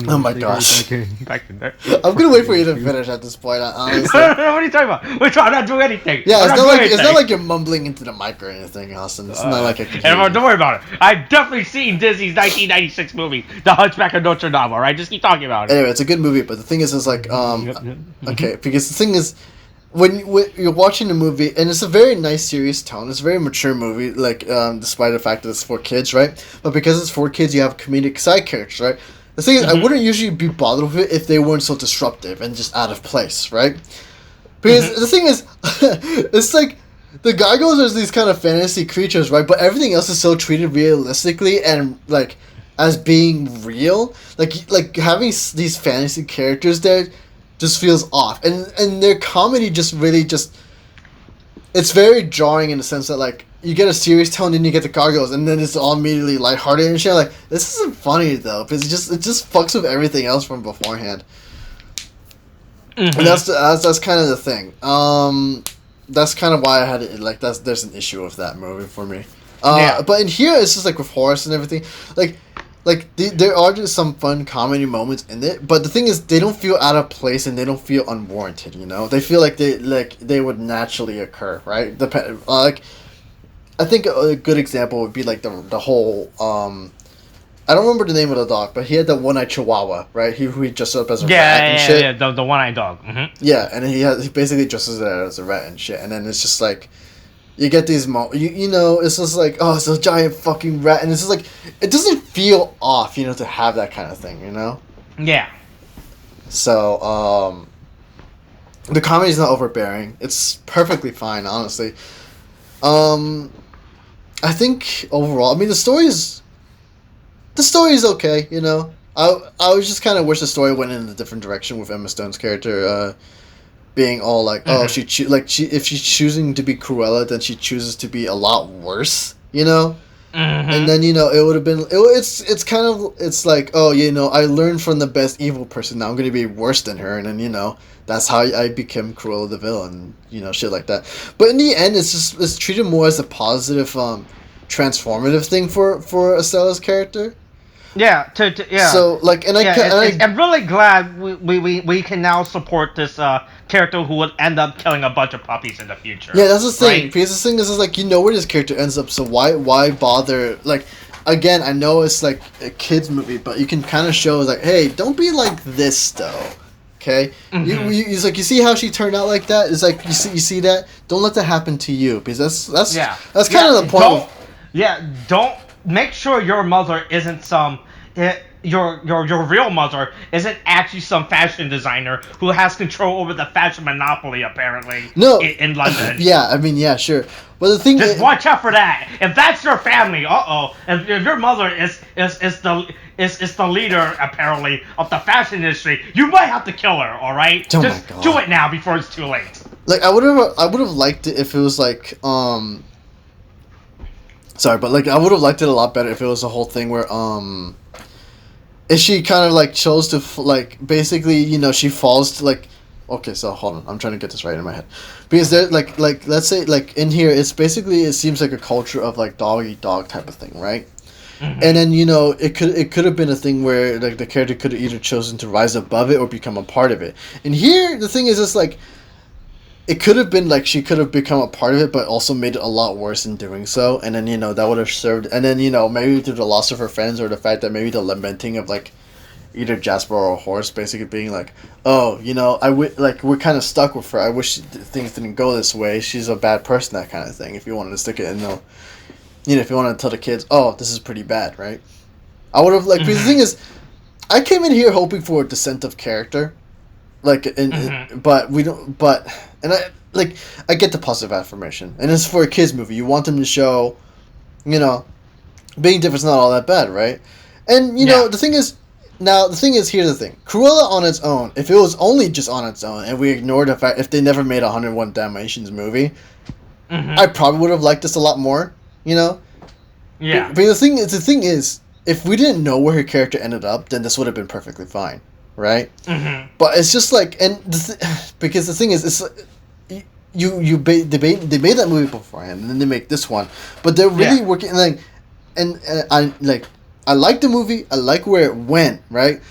Oh my gosh. Back in there. I'm gonna wait for you to finish at this point, honestly. What are you talking about? I'm not doing anything. Yeah, it's not like you're mumbling into the mic or anything, Austin. It's not like a and don't worry about it. I've definitely seen Disney's 1996 movie, The Hunchback of Notre Dame, alright? Just keep talking about it. Anyway, it's a good movie, but the thing is, like, okay, because the thing is, when you're watching the movie, and it's a very nice, serious tone, it's a very mature movie, like, despite the fact that it's for kids, right? But because it's for kids, you have comedic side characters, right? The thing is, I wouldn't usually be bothered with it if they weren't so disruptive and just out of place, right? Because the thing is, it's like, the gargoyles are these kind of fantasy creatures, right? But everything else is so treated realistically and, like, as being real. Like having these fantasy characters there just feels off. And their comedy just really just... It's very jarring in the sense that, like, you get a serious tone, then you get the gargoyles, and then it's all immediately lighthearted and shit. Like, this isn't funny, though, because it just fucks with everything else from beforehand. And that's kind of the thing. That's kind of why I had it, like, there's an issue with that movie for me. But in here, it's just, like, with Horace and everything, there are just some fun comedy moments in it, but the thing is, they don't feel out of place and they don't feel unwarranted, you know? They feel like they would naturally occur, right? I think a good example would be, like, the whole, I don't remember the name of the dog, but he had the one-eyed chihuahua, right? He dressed up as a rat and shit. Yeah, the one-eyed dog. Yeah, and he basically dresses it as a rat and shit, and then it's just like, you get these you know, it's just like, oh, it's a giant fucking rat, and it's just like, it doesn't feel off, you know, to have that kind of thing, you know? Yeah. So, the comedy's not overbearing. It's perfectly fine, honestly. I think overall, I mean, the story is okay, you know. I was just kind of wish the story went in a different direction with Emma Stone's character, being all like, oh, if she's choosing to be Cruella, then she chooses to be a lot worse, you know. And then, you know, it would have been it's kind of, it's like, oh, you know, I learned from the best evil person, now I'm gonna be worse than her, and then, you know, that's how I became Cruella the villain, you know, shit like that. But in the end, it's treated more as a positive, transformative thing for Estella's character. Yeah, yeah. So, like, and I'm really glad we can now support this character who would end up killing a bunch of puppies in the future. Yeah, that's the thing. Right? Because the thing is like, you know where this character ends up, so why bother? Like, again, I know it's like a kids movie, but you can kind of show like, hey, don't be like this though. Okay, it's like, you see how she turned out like that. It's like, you see that. Don't let that happen to you, because that's kind of the point. Don't make sure your mother isn't your real mother isn't actually some fashion designer who has control over the fashion monopoly, apparently. In London. Yeah, I mean, yeah, sure. But the thing just watch out for that. If that's your family, if your mother is the leader, apparently, of the fashion industry, you might have to kill her. All right, just do it now before it's too late. Like, I would have liked it if it was like sorry, but like, I would have liked it a lot better if it was a whole thing where if she kind of like chose to like, basically, you know, she falls to like, okay, so hold on, I'm trying to get this right in my head, because there like let's say, like, in here, it's basically, it seems like a culture of like dog eat dog type of thing, right? And then, you know, it could have been a thing where like the character could have either chosen to rise above it or become a part of it. And here the thing is, it's like, it could have been like she could have become a part of it, but also made it a lot worse in doing so. And then, you know, that would have served. And then, you know, maybe through the loss of her friends, or the fact that maybe the lamenting of like either Jasper or Horace, basically being like, oh, you know, like, we're kind of stuck with her. I wish things didn't go this way. She's a bad person, that kind of thing. If you wanted to stick it in, you know, if you wanted to tell the kids, oh, this is pretty bad, right? I would have, like, because the thing is, I came in here hoping for a descent of character. Like, but we don't, and like I get the positive affirmation, and it's for a kids movie. You want them to show, you know, being different's not all that bad, right? And you know, the thing is, here's the thing: Cruella on its own, if it was only just on its own, and we ignored the fact if they never made a 101 Dalmatians movie, I probably would have liked this a lot more, you know. Yeah. But the thing is, if we didn't know where her character ended up, then this would have been perfectly fine, right? But it's just like, because the thing is, it's they made that movie beforehand, and then they make this one, but they're really working like, and I like the movie, I like where it went, right?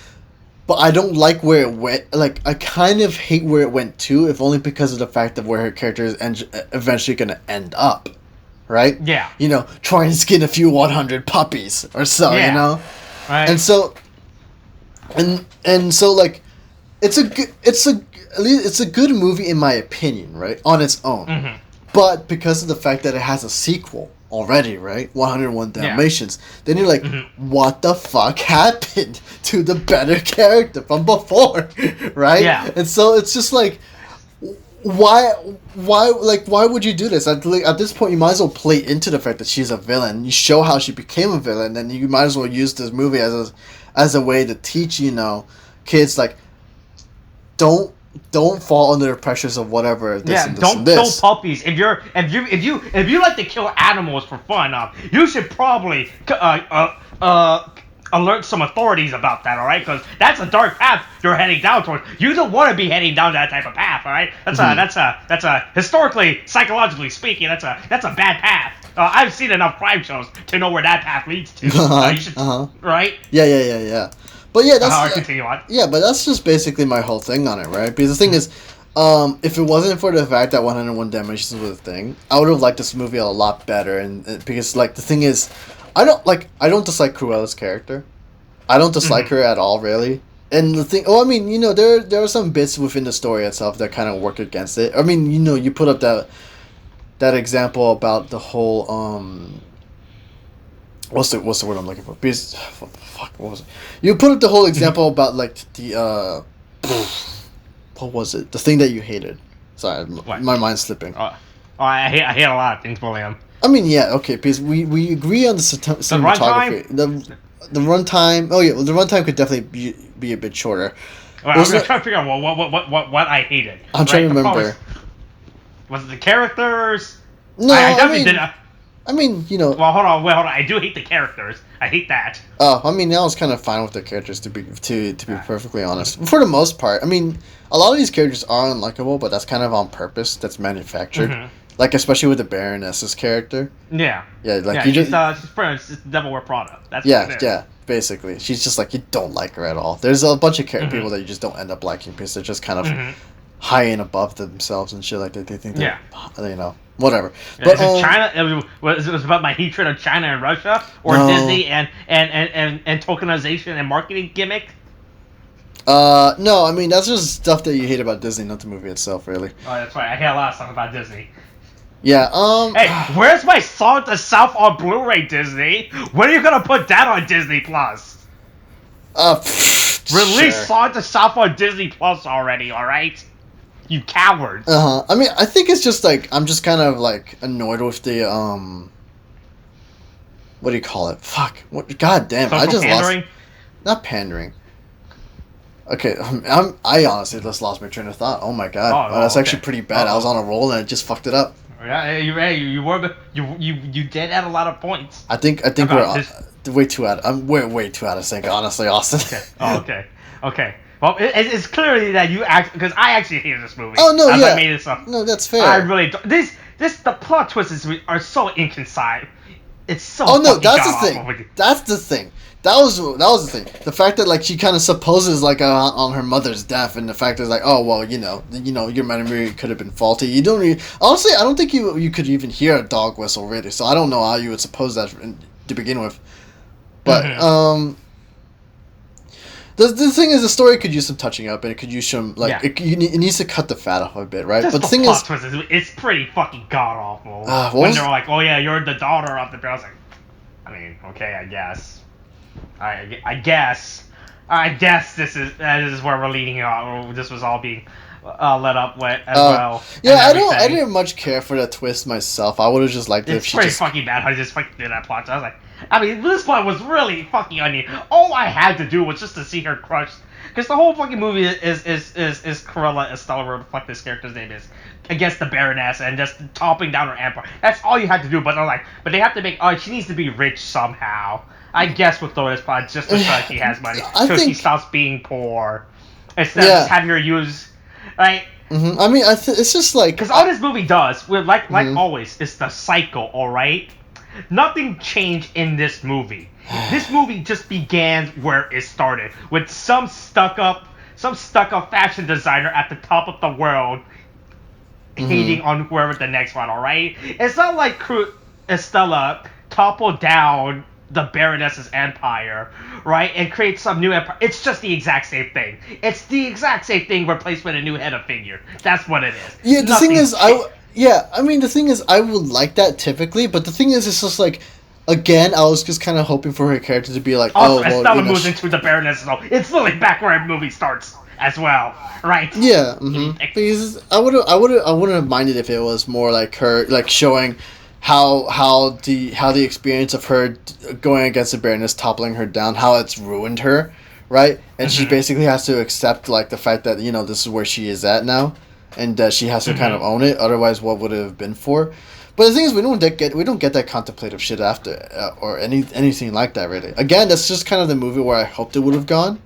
But I don't like where it went. Like, I kind of hate where it went too, if only because of the fact of where her character is eventually going to end up, right? Yeah. You know, trying to skin a few 100 puppies or so, you know? Right. And so, and so like, it's a good movie in my opinion, right? On its own. But because of the fact that it has a sequel already, right? 101 Dalmatians. Then you're like, what the fuck happened to the better character from before, right? Yeah. And so it's just like, why would you do this? At this point, you might as well play into the fact that she's a villain. You show how she became a villain, and you might as well use this movie as a way to teach, you know, kids like, don't fall under the pressures of whatever this and this don't and this. kill puppies. If you like to kill animals for fun, you should probably alert some authorities about that. All right, because that's a dark path you're heading down towards. You don't want to be heading down that type of path. All right, that's a historically, psychologically speaking, that's a bad path. I've seen enough crime shows to know where that path leads to. You should, right? Yeah. But yeah, that's continue on. Yeah, but that's just basically my whole thing on it, right? Because the thing is, if it wasn't for the fact that 101 Dalmatians was a thing, I would have liked this movie a lot better. And because like the thing is, I don't dislike Cruella's character. I don't dislike her at all, really. And the thing, I mean, you know, there are some bits within the story itself that kind of work against it. I mean, you know, you put up that example about the whole what's the word I'm looking for? Because fuck, what was it? You put up the whole example about like the what was it? The thing that you hated. Sorry, my mind's slipping. I hate a lot of things, William. I mean, yeah, okay, because we agree on the cinematography. The runtime. Oh yeah, well, the runtime could definitely be a bit shorter. Well, I'm trying to figure out what I hated. I'm trying to remember. Was it the characters? No, I definitely did. I mean, you know. Well, hold on. I do hate the characters. I hate that. Oh, I mean, I was kind of fine with the characters to be perfectly honest. For the most part, I mean, a lot of these characters are unlikable, but that's kind of on purpose. That's manufactured. Like especially with the Baroness's character. Yeah. Yeah, like she's the Devil Wear Prada. That's yeah. Basically, she's just like you don't like her at all. There's a bunch of people that you just don't end up liking because they're just kind of high and above themselves and shit like that. They think they're, you know, whatever. But is it China? Was it about my hatred of China and Russia, or Disney and tokenization and marketing gimmick? No, I mean that's just stuff that you hate about Disney, not the movie itself, really. Oh, that's right. I hate a lot of stuff about Disney. Yeah. Hey, where's my Song of the South on Blu-ray, Disney? When are you gonna put that on Disney Plus? Release Song of the South on Disney Plus already, all right? You cowards. I mean, I think it's just like I'm just kind of like annoyed with the what do you call it? Fuck. What? God damn! Social I just pandering? lost. Not pandering. Okay, I honestly just lost my train of thought. Oh my god, that's actually pretty bad. I was on a roll and I just fucked it up. Yeah, you did have a lot of points. I think we're way too out. Way too out of sync, honestly, Austin. Okay. Well, it's clearly that you because I actually hated this movie. Oh no, yeah. I made it so. No, that's fair. I really don't. The plot twists are so inconcise. It's so. Oh no, that's the thing. That's the thing. That was the thing. The fact that like she kind of supposes like on her mother's death, and the fact is like, oh well, you know your memory could have been faulty. You don't honestly, I don't think you could even hear a dog whistle really. So I don't know how you would suppose that to begin with. But the thing is, the story could use some touching up, and it could use some like it needs to cut the fat off a bit, right? Just but the thing is, it's pretty fucking god awful. When they're like, oh yeah, you're the daughter of the brother. I mean, okay, I guess. I guess this is where we're leading on. This was all being let up with as well. Yeah, I didn't much care for that twist myself. I would have just liked it if she pretty just fucking bad how they just fucking did that plot. So I was like, I mean, this plot was really fucking onion. All I had to do was just to see her crushed. Because the whole fucking movie is Cruella Estella, whatever the fuck this character's name is, against the Baroness and just topping down her empire. That's all you had to do. But I'm like, but they have to make. Oh, she needs to be rich somehow. I guess we'll throw this plot just so she has money, so she stops being poor, instead of just having her use, like. I mean, it's just like because all this movie does, like always, is the cycle. All right, nothing changed in this movie. This movie just began where it started, with some stuck up fashion designer at the top of the world hating on whoever the next one. All right, it's not like Estella toppled down the Baroness's empire, right, and create some new empire. It's just the exact same thing. It's the exact same thing replaced with a new head of figure. That's what it is. Yeah, the thing is, the thing is, I would like that typically, but the thing is, it's just like, again, I was just kind of hoping for her character to be like, also, Estella moves into the Baroness, so it's literally back where the movie starts as well, right? Yeah, because I wouldn't have minded if it was more like her, like showing how the experience of her going against the Baroness, toppling her down, how it's ruined her, right? And she basically has to accept like the fact that this is where she is at now, and that she has to kind of own it. Otherwise, what would it have been for? But the thing is, we don't get that contemplative shit after or anything like that really. Again, that's just kind of the movie where I hoped it would have gone.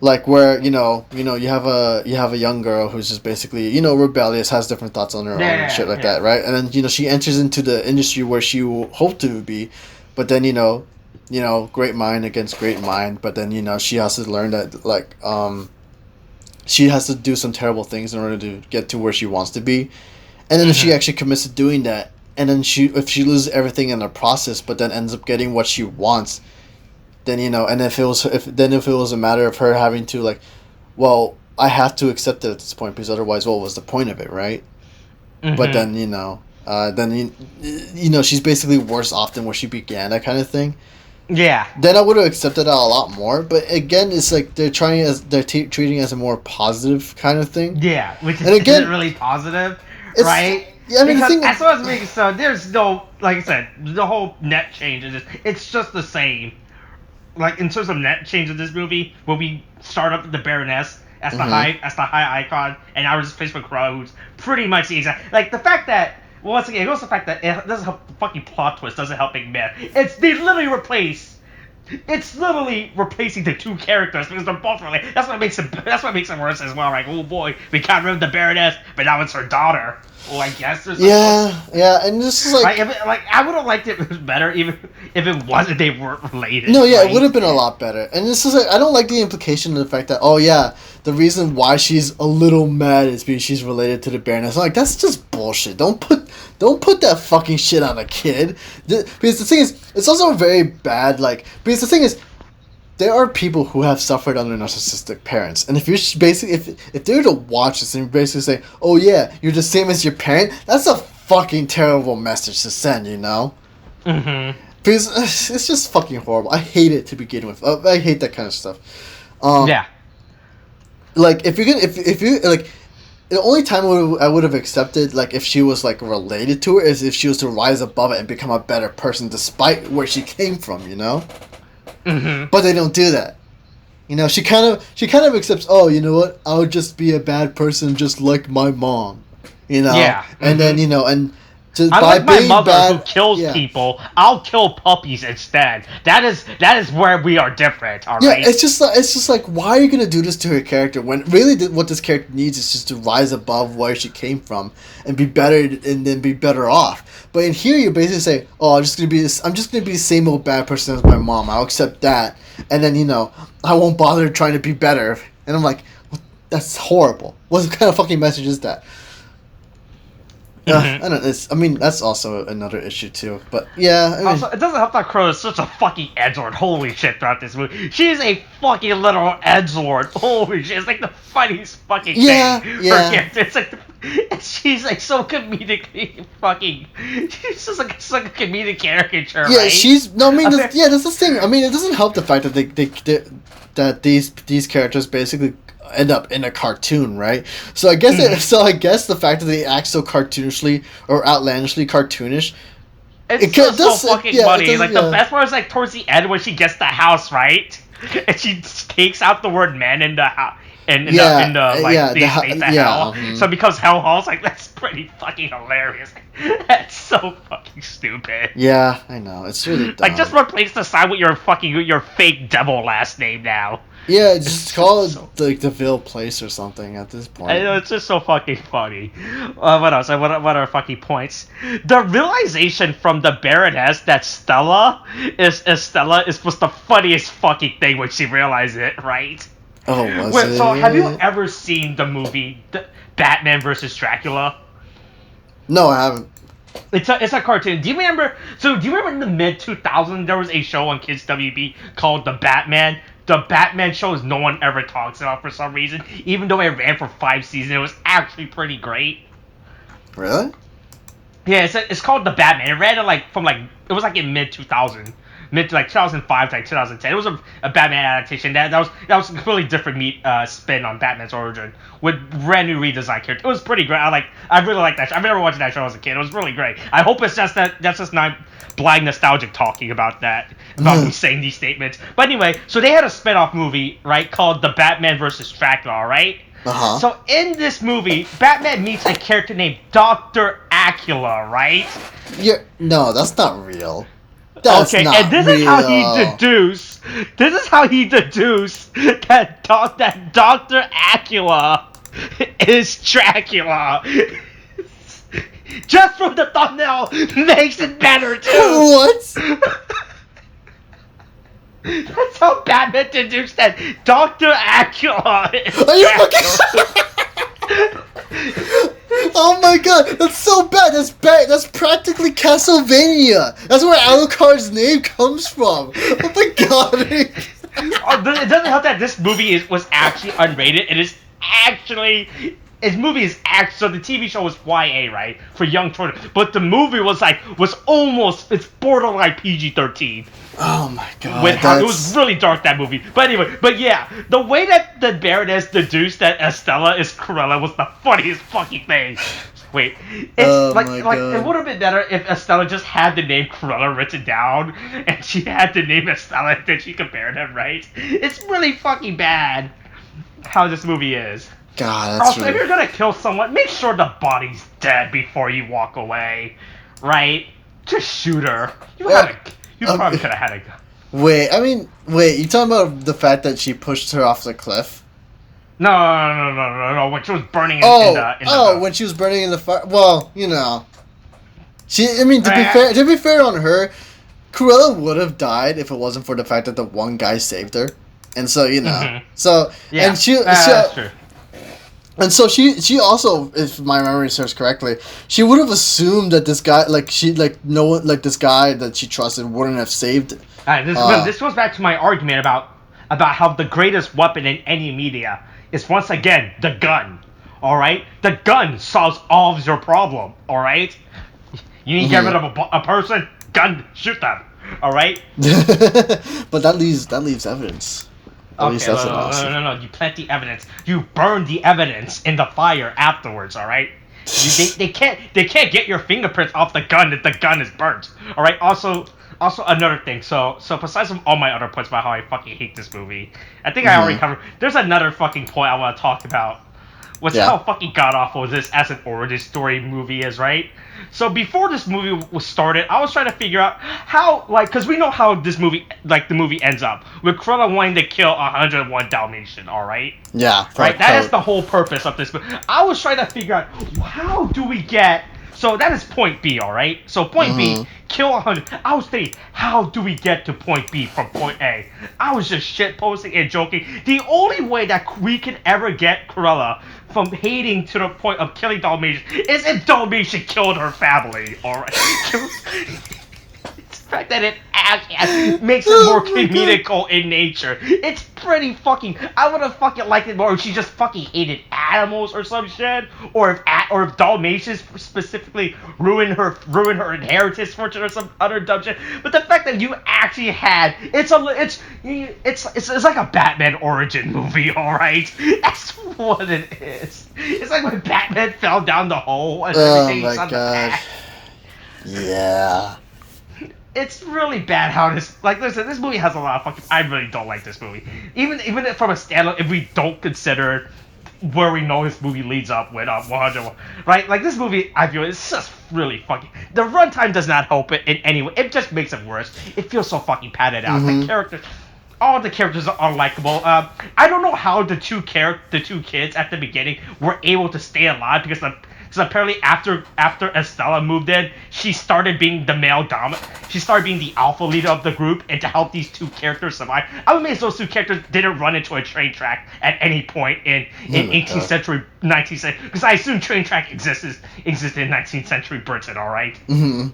Like where you have a young girl who's just basically rebellious, has different thoughts on her own and shit like that, right? And then she enters into the industry where she hoped to be, but then great mind against great mind, but then she has to learn that like she has to do some terrible things in order to get to where she wants to be, and then if she actually commits to doing that, and then if she loses everything in the process, but then ends up getting what she wants. Then and if it was a matter of her having to like, well, I have to accept it at this point because otherwise, what was the point of it, right? But then she's basically worse off than where she began, that kind of thing. Yeah. Then I would have accepted that a lot more. But again, it's like they're treating it as a more positive kind of thing. Yeah, which isn't really positive, right? Yeah, I mean, because as far as making so, there's no, like I said, the whole net change is it's just the same. Like in terms of net change of this movie, when we start up with the Baroness as the high icon, and now we're just placed with Cruella, who's pretty much the exact, like the fact that once again it goes to the fact that it doesn't help, the fucking plot twist doesn't help Big Man. It's literally replacing the two characters because they're both related. That's what makes it worse as well. Like, oh boy, we got rid of the Baroness, but now it's her daughter. Well, I guess there's and this is like, I would have liked it better even if it wasn't they weren't related. No, yeah, it would have been a lot better. And this is like, I don't like the implication of the fact that the reason why she's a little mad is because she's related to the Baroness. I'm like, that's just bullshit. Don't put that fucking shit on a kid. Because the thing is, it's also very bad. Like, because the thing is, there are people who have suffered under narcissistic parents, and if you're basically if they're to watch this and you're basically saying, "Oh yeah, you're the same as your parent," that's a fucking terrible message to send, Because it's just fucking horrible. I hate it to begin with. I hate that kind of stuff. Like if you like. The only time I would have accepted, like, if she was, like, related to it is if she was to rise above it and become a better person despite where she came from, But they don't do that. She kind of accepts, oh, you know what? I'll just be a bad person just like my mom, Yeah. And then, and Unlike my mother who kills people, I'll kill puppies instead. That is where we are different, alright? Yeah, it's just like, why are you gonna do this to her character when really what this character needs is just to rise above where she came from and be better and then be better off. But in here, you basically say, oh, I'm just gonna be the same old bad person as my mom. I'll accept that, and then I won't bother trying to be better. And I'm like, well, that's horrible. What kind of fucking message is that? I don't. That's also another issue too. But yeah. Also, it doesn't help that Crow is such a fucking edgelord. Holy shit! Throughout this movie, she's a fucking literal edgelord. Holy shit! It's like the funniest fucking thing. Yeah. Her character. It's like she's like so comedically fucking. She's just like such a comedic caricature. Yeah, right? she's no. That's the thing. It doesn't help the fact that that these characters basically end up in a cartoon, right? So I guess the fact that they act so cartoonishly or outlandishly cartoonish. It's just so fucking funny. Like the best part is like towards the end when she gets the house, right? And she takes out the word man in the house. And the hell. Mm-hmm. So it becomes hell halls. Like, that's pretty fucking hilarious. That's so fucking stupid. Yeah, I know. It's really dumb. Like, just replace the sign with your fake devil last name now. Yeah, just call it like DeVille Place or something at this point. I know, it's just so fucking funny. What else? What are fucking points? The realization from the Baroness that Stella is was the funniest fucking thing when she realized it, right? Oh, was it? So, have you ever seen the movie Batman vs. Dracula? No, I haven't. It's a cartoon. Do you remember in the mid-2000s there was a show on Kids WB called The Batman? The Batman shows no one ever talks about for some reason. Even though it ran for 5 seasons, it was actually pretty great. Really? Yeah, it's called The Batman. It ran it was in mid-2000. Mid to 2005 to 2010. It was a Batman adaptation. That was a completely different spin on Batman's origin with brand new redesigned character. It was pretty great. I really like that show. I remember watching that show as a kid. It was really great. I hope it's just that's just not blind nostalgic talking about me saying these statements. But anyway, so they had a spin-off movie, right, called The Batman vs. Dracula, right? Uh-huh. So in this movie, Batman meets a character named Dr. Acula, right? No, that's not real. Okay, and this is how he deduced that Dr. Acula is Dracula. Just from the thumbnail makes it better too. What? That's how Batman deduced that Dr. Acula is Are you fucking? Oh my god, that's so bad. That's practically Castlevania. That's where Alucard's name comes from. Oh my god. It doesn't help that this movie was actually unrated. His movie is actually, so the TV show was YA, right, for young children, but the movie was it's borderline PG-13. Oh my god. It was really dark, that movie. But anyway, yeah, the way that the Baroness deduced that Estella is Cruella was the funniest fucking thing. Wait, it would have been better if Estella just had the name Cruella written down, and she had the name Estella, and then she compared them, right? It's really fucking bad how this movie is. God, also, if you're gonna kill someone, make sure the body's dead before you walk away, right? Just shoot her. You probably could have had a gun. Wait, you talking about the fact that she pushed her off the cliff? No, when she was burning in the when she was burning in the fire. Well, you know. To be fair on her, Cruella would have died if it wasn't for the fact that the one guy saved her. And so, you know. Mm-hmm. So, yeah, and that's true. And so she also, if my memory serves correctly, she would have assumed that this guy, this guy that she trusted wouldn't have saved. This goes back to my argument about how the greatest weapon in any media is, once again, the gun. All right, the gun solves all of your problem. All right, you need to get rid of a person, gun, shoot them. All right. But that leaves evidence. Okay, no. You plant the evidence. You burn the evidence in the fire afterwards. All right. They can't get your fingerprints off the gun if the gun is burnt. All right. Also another thing. So besides from all my other points about how I fucking hate this movie, I think I already covered. There's another fucking point I want to talk about. How fucking god awful this as an origin story movie is, right? So before this movie was started, I was trying to figure out how, because we know how this movie, the movie ends up with Cruella wanting to kill 101 Dalmatian, all right? Yeah. Right. That is the whole purpose of this. But I was trying to figure out how do we get. So that is point B, all right? So point B, kill 100. I was thinking, how do we get to point B from point A? I was just shitposting and joking. The only way that we can ever get Cruella from hating to the point of killing Dalmatian is if Dalmatian killed her family, all right? fact that it actually makes it more comedical in nature. It's pretty fucking. I would have fucking liked it more if she just fucking hated animals or some shit, or if Dalmatians specifically ruin her inheritance fortune or some other dumb shit. But the fact that you actually had it's like a Batman origin movie, all right. That's what it is. It's like when Batman fell down the hole and everything. Oh my god. Yeah. It's really bad how listen, this movie has a lot of fucking. I really don't like this movie. Even from a standalone, if we don't consider where we know this movie leads up with 100, right? Like this movie, I feel it's just really fucking. The runtime does not help it in any way. It just makes it worse. It feels so fucking padded out. The characters. All the characters are unlikable. I don't know how the two kids at the beginning were able to stay alive because apparently after Estella moved in, she started being the male dominant. She started being the alpha leader of the group, and to help these two characters survive. I would make those two characters didn't run into a train track at any point in 18th century, 19th century, because I assume train track existed in 19th century Britain. All right. Mm-hmm.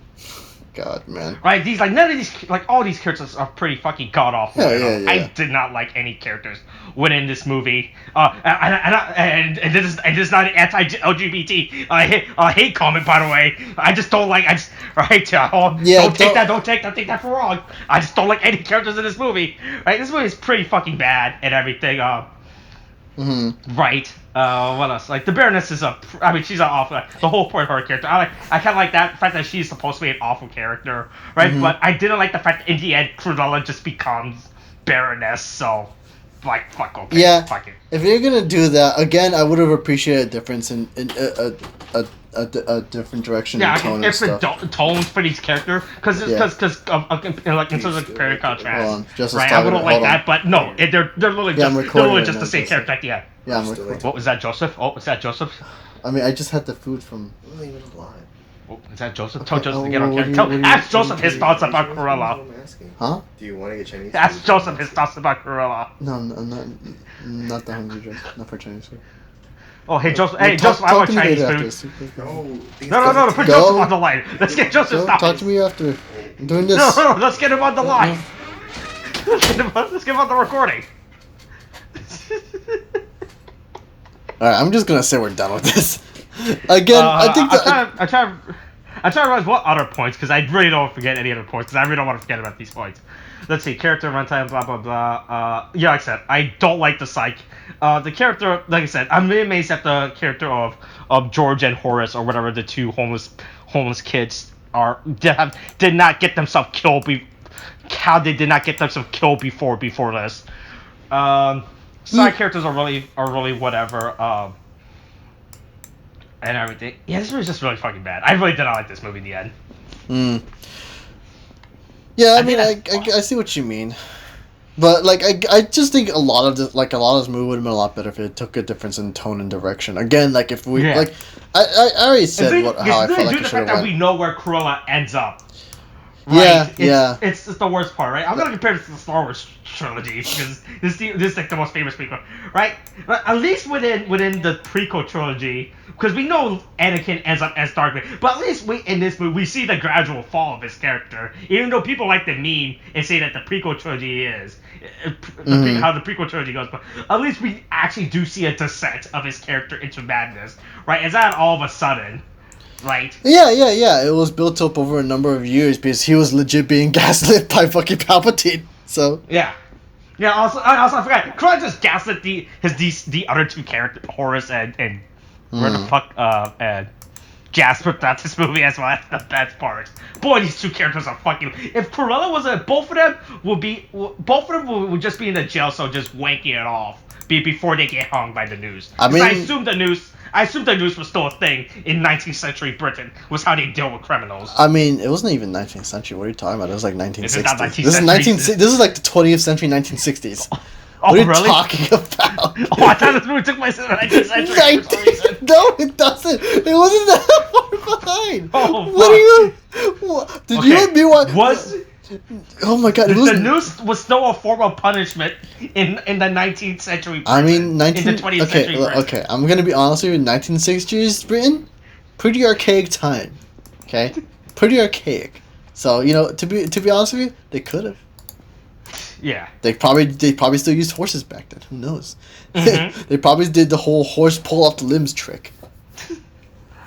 God, man. Right, none of these, all these characters are pretty fucking god awful. Yeah. I did not like any characters within this movie. And this is not an anti-LGBT hate comment, by the way. I just don't like. Don't take that for wrong. I just don't like any characters in this movie. Right, this movie is pretty fucking bad and everything. Right. What else? Like the Baroness is she's an awful. The whole point of her character. I kind of like that fact that she's supposed to be an awful character, right? But I didn't like the fact that in the end Cruella just becomes Baroness. So, fuck. Okay. Yeah. Fuck it. If you're gonna do that again, I would have appreciated a difference in a different direction in tone and stuff. The tones for these characters, because in terms of compare and contrast, right? I wouldn't like that, but no, they're literally just the same character at the end. Yeah, I'm recording. What was that, Joseph? Oh, was that Joseph? I mean, I just had the food from. I'm not even alive. Oh, is that Joseph? Tell Joseph to get on camera. Ask Joseph his thoughts about Cruella. Huh? Do you want to get Chinese food? Ask Joseph his thoughts about Cruella. No, I'm not that hungry, Joseph. Not for Chinese food. Oh, hey, Joseph. Hey, Joseph, I want Chinese food. No, put Joseph on the line. Let's get Joseph stopped. Talk to me after. I'm doing this. No, let's get him on the line. Let's get him on the recording. Alright, I'm just gonna say we're done with this. Again, I think that... I'm trying to realize what other points, because I really don't forget any other points, because I really don't want to forget about these points. Let's see, character, runtime, blah, blah, blah. Yeah, like I said, I don't like the psych. The character, like I said, I'm really amazed at the character of George and Horace, or whatever the two homeless kids are, did not get themselves killed. How they did not get themselves killed before this. Side characters are really whatever. And everything. Yeah, this was just really fucking bad. I really did not like this movie in the end. Yeah, I mean, I see what you mean, but I just think a lot of this movie would have been a lot better if it took a difference in tone and direction. Again, if we I already said how I felt like it should have went. The fact that we know where Cruella ends up. Right? It's the worst part, right? I'm gonna compare this to the Star Wars trilogy because this is like the most famous prequel, right? But at least within the prequel trilogy, because we know Anakin ends up as Darth Vader, but at least in this movie we see the gradual fall of his character. Even though people like to meme and say that the prequel trilogy is how the prequel trilogy goes, but at least we actually do see a descent of his character into madness, right? It's not all of a sudden. Right. Yeah. It was built up over a number of years because he was legit being gaslit by fucking Palpatine. So. Yeah. Also, I forgot. Cruella just gaslit the other two characters, Horace and where the fuck and Jasper. That's this movie as well. That's the best part. Boy, these two characters are fucking. If Cruella was both of them would just be in the jail cell just wanking it off before they get hung by the news. I assume the noose was still a thing in 19th century Britain, was how they deal with criminals. I mean, it wasn't even 19th century. What are you talking about? It was like 1960s. This is not 19th century. This is like the 20th century, 1960s. Oh, what are you really? talking about? Oh, I thought this movie took place in the 19th century for some reason. No, it doesn't. It wasn't that far behind. Oh, what are you... What? Did you and me watch... Oh my god! The noose was still a form of punishment in the 19th century Britain. I mean, in the 20th century Britain. Okay, I'm gonna be honest with you. 1960s Britain, pretty archaic time. Okay, pretty archaic. So to be honest with you, they could have. Yeah. They probably still used horses back then. Who knows? Mm-hmm. They probably did the whole horse pull off the limbs trick.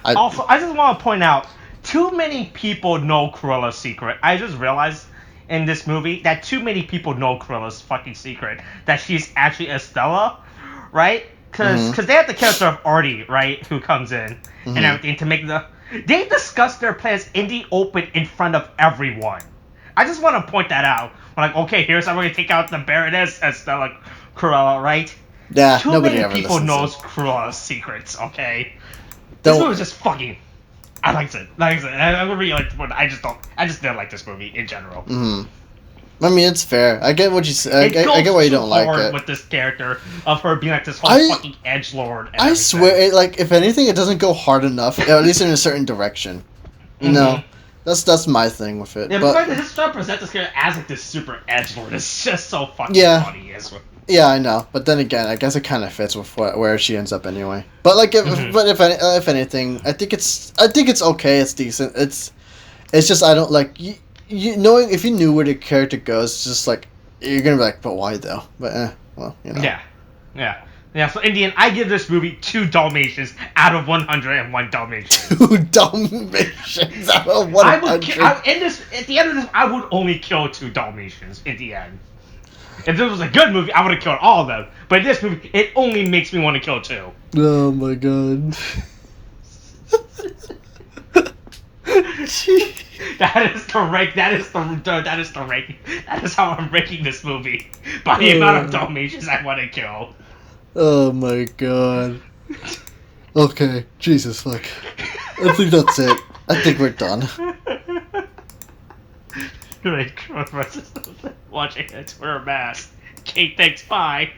Also, I just want to point out, too many people know Cruella's secret. I just realized in this movie that too many people know Cruella's fucking secret, that she's actually Estella, right? Because they have the character of Artie, right, who comes in and everything to make the... They discuss their plans in the open in front of everyone. I just want to point that out. We're like, okay, here's how we're going to take out the Baroness Estella Cruella, right? Yeah, too nobody many ever people knows to. Cruella's secrets, okay? This movie was just fucking... I liked it. I really liked it. I just didn't like this movie in general. I mean, it's fair. I get what you say. I get why you don't like it. With this character of her being like this whole fucking edgelord. I swear, if anything, it doesn't go hard enough, at least in a certain direction. You know, that's my thing with it. Yeah, but just trying to present this character as like this super edgelord is just so fucking funny. Yeah, I know. But then again, I guess it kind of fits with where she ends up anyway. But like, if anything, I think it's okay. It's decent. It's just I don't like you knowing if you knew where the character goes. It's just like you're gonna be like, but why though? But well, Yeah. So in the end, I give this movie 2 Dalmatians out of 101 Dalmatians. 2 Dalmatians out of 100. At the end of this, I would only kill 2 Dalmatians in the end. If this was a good movie, I would have killed all of them. But in this movie, it only makes me want to kill 2. Oh my god. That is the rank. That is the ranking. That is how I'm ranking this movie by the amount of Dalmatians I want to kill. Oh my god. Okay, Jesus fuck. I think that's it. I think we're done. Great. Watching it. Wear a mask. Okay, thanks. Bye.